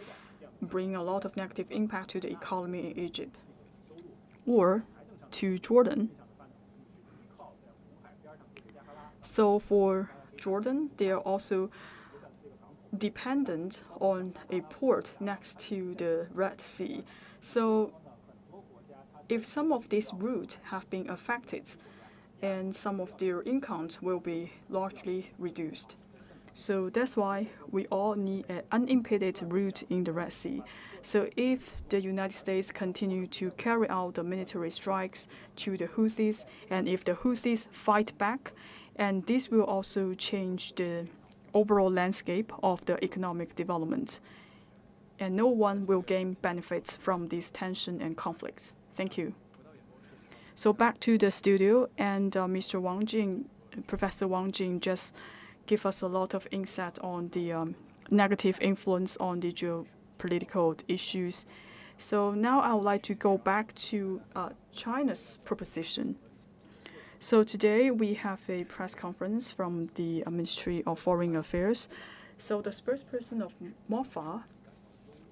bring a lot of negative impact to the economy in Egypt or to Jordan. So for Jordan, they are also dependent on a port next to the Red Sea. So if some of these routes have been affected, and some of their incomes will be largely reduced. So that's why we all need an unimpeded route in the Red Sea. So if the United States continue to carry out the military strikes to the Houthis, and if the Houthis fight back, and this will also change the overall landscape of the economic development. And no one will gain benefits from these tension and conflicts. Thank you. So back to the studio, and Mr. Wang Jing, Professor Wang Jing, just give us a lot of insight on the negative influence on the geopolitical issues. So now I would like to go back to China's proposition. So today we have a press conference from the Ministry of Foreign Affairs. So the spokesperson of MOFA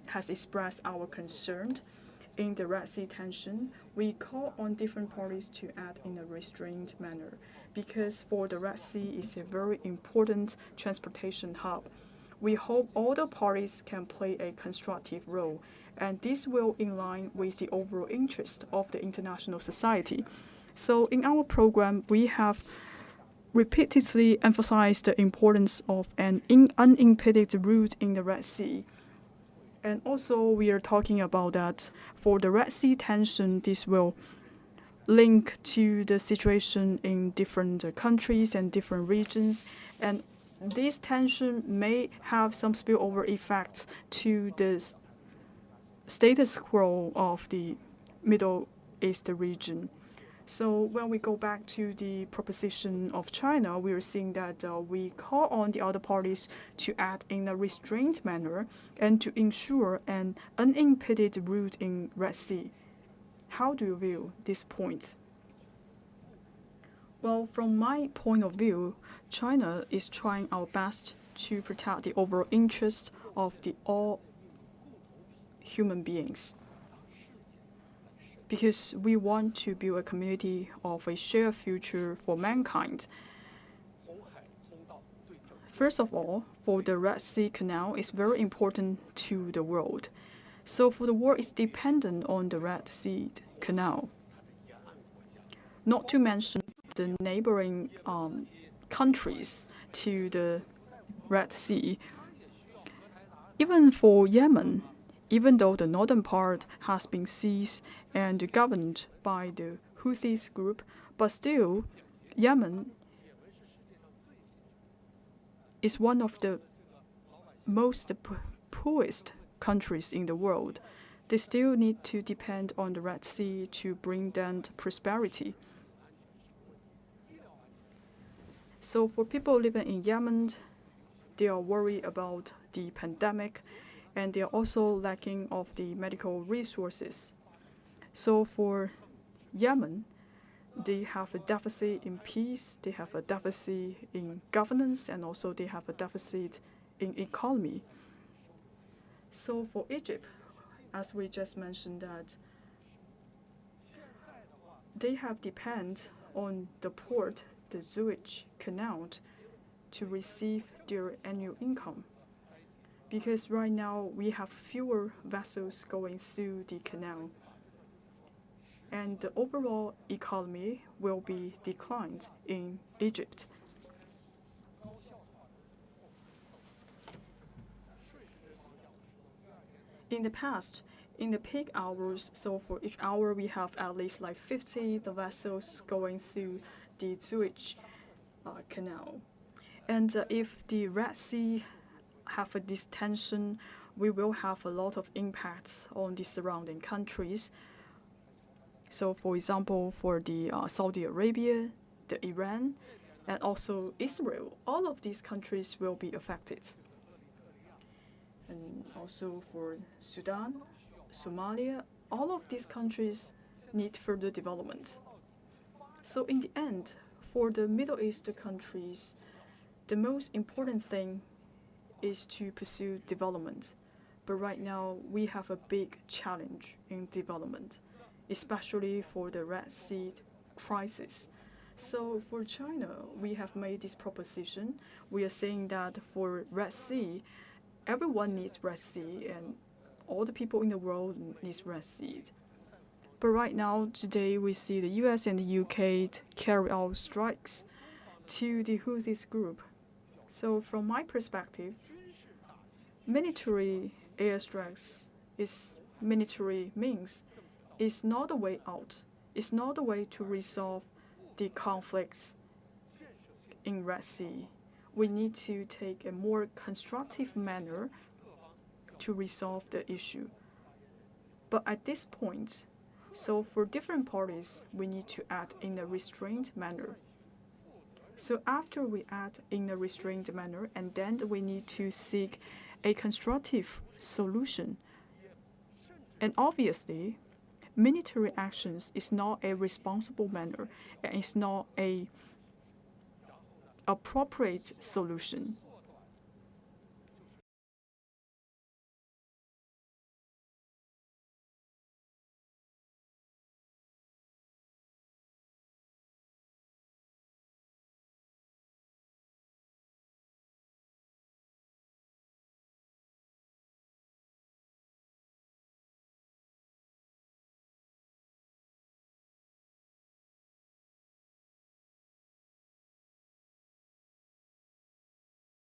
has expressed our concern in the Red Sea tension. We call on different parties to act in a restrained manner because for the Red Sea is a very important transportation hub. We hope all the parties can play a constructive role, and this will in line with the overall interest of the international society. So in our program, we have repeatedly emphasized the importance of an unimpeded route in the Red Sea. And also we are talking about that for the Red Sea tension, this will link to the situation in different countries and different regions. And this tension may have some spillover effects to the status quo of the Middle East region. So when we go back to the proposition of China, we are seeing that we call on the other parties to act in a restrained manner and to ensure an unimpeded route in Red Sea. How do you view this point? Well, from my point of view, China is trying our best to protect the overall interest of all human beings, because we want to build a community of a shared future for mankind. First of all, for the Red Sea Canal is very important to the world. So for the world is dependent on the Red Sea Canal. Not to mention the neighboring countries to the Red Sea. Even for Yemen, even though the northern part has been seized and governed by the Houthi group, but still, Yemen is one of the most poorest countries in the world. They still need to depend on the Red Sea to bring them prosperity. So for people living in Yemen, they are worried about the pandemic, and they are also lacking of the medical resources. So for Yemen, they have a deficit in peace, they have a deficit in governance, and also they have a deficit in economy. So for Egypt, as we just mentioned, that they have depend on the port, the Suez Canal, to receive their annual income. Because right now we have fewer vessels going through the canal, and the overall economy will be declined in Egypt. In the past, in the peak hours, so for each hour we have at least like 50 the vessels going through the Suez Canal. And if the Red Sea have this tension, we will have a lot of impacts on the surrounding countries. So for example, for the Saudi Arabia, the Iran, and also Israel, all of these countries will be affected. And also for Sudan, Somalia, all of these countries need further development. So in the end, for the Middle East countries, the most important thing is to pursue development. But right now, we have a big challenge in development, especially for the Red Sea crisis. So for China, we have made this proposition. We are saying that for Red Sea, everyone needs Red Sea, and all the people in the world needs Red Sea. But right now, today, we see the US and the UK carry out strikes to the Houthi group. So from my perspective, military airstrikes is military means is not the way out. It's not the way to resolve the conflicts in Red Sea. We need to take a more constructive manner to resolve the issue. But at this point, So for different parties, we need to act in a restrained manner. So after we act in a restrained manner, and then we need to seek a constructive solution. And obviously, military actions is not a responsible manner and is not a appropriate solution.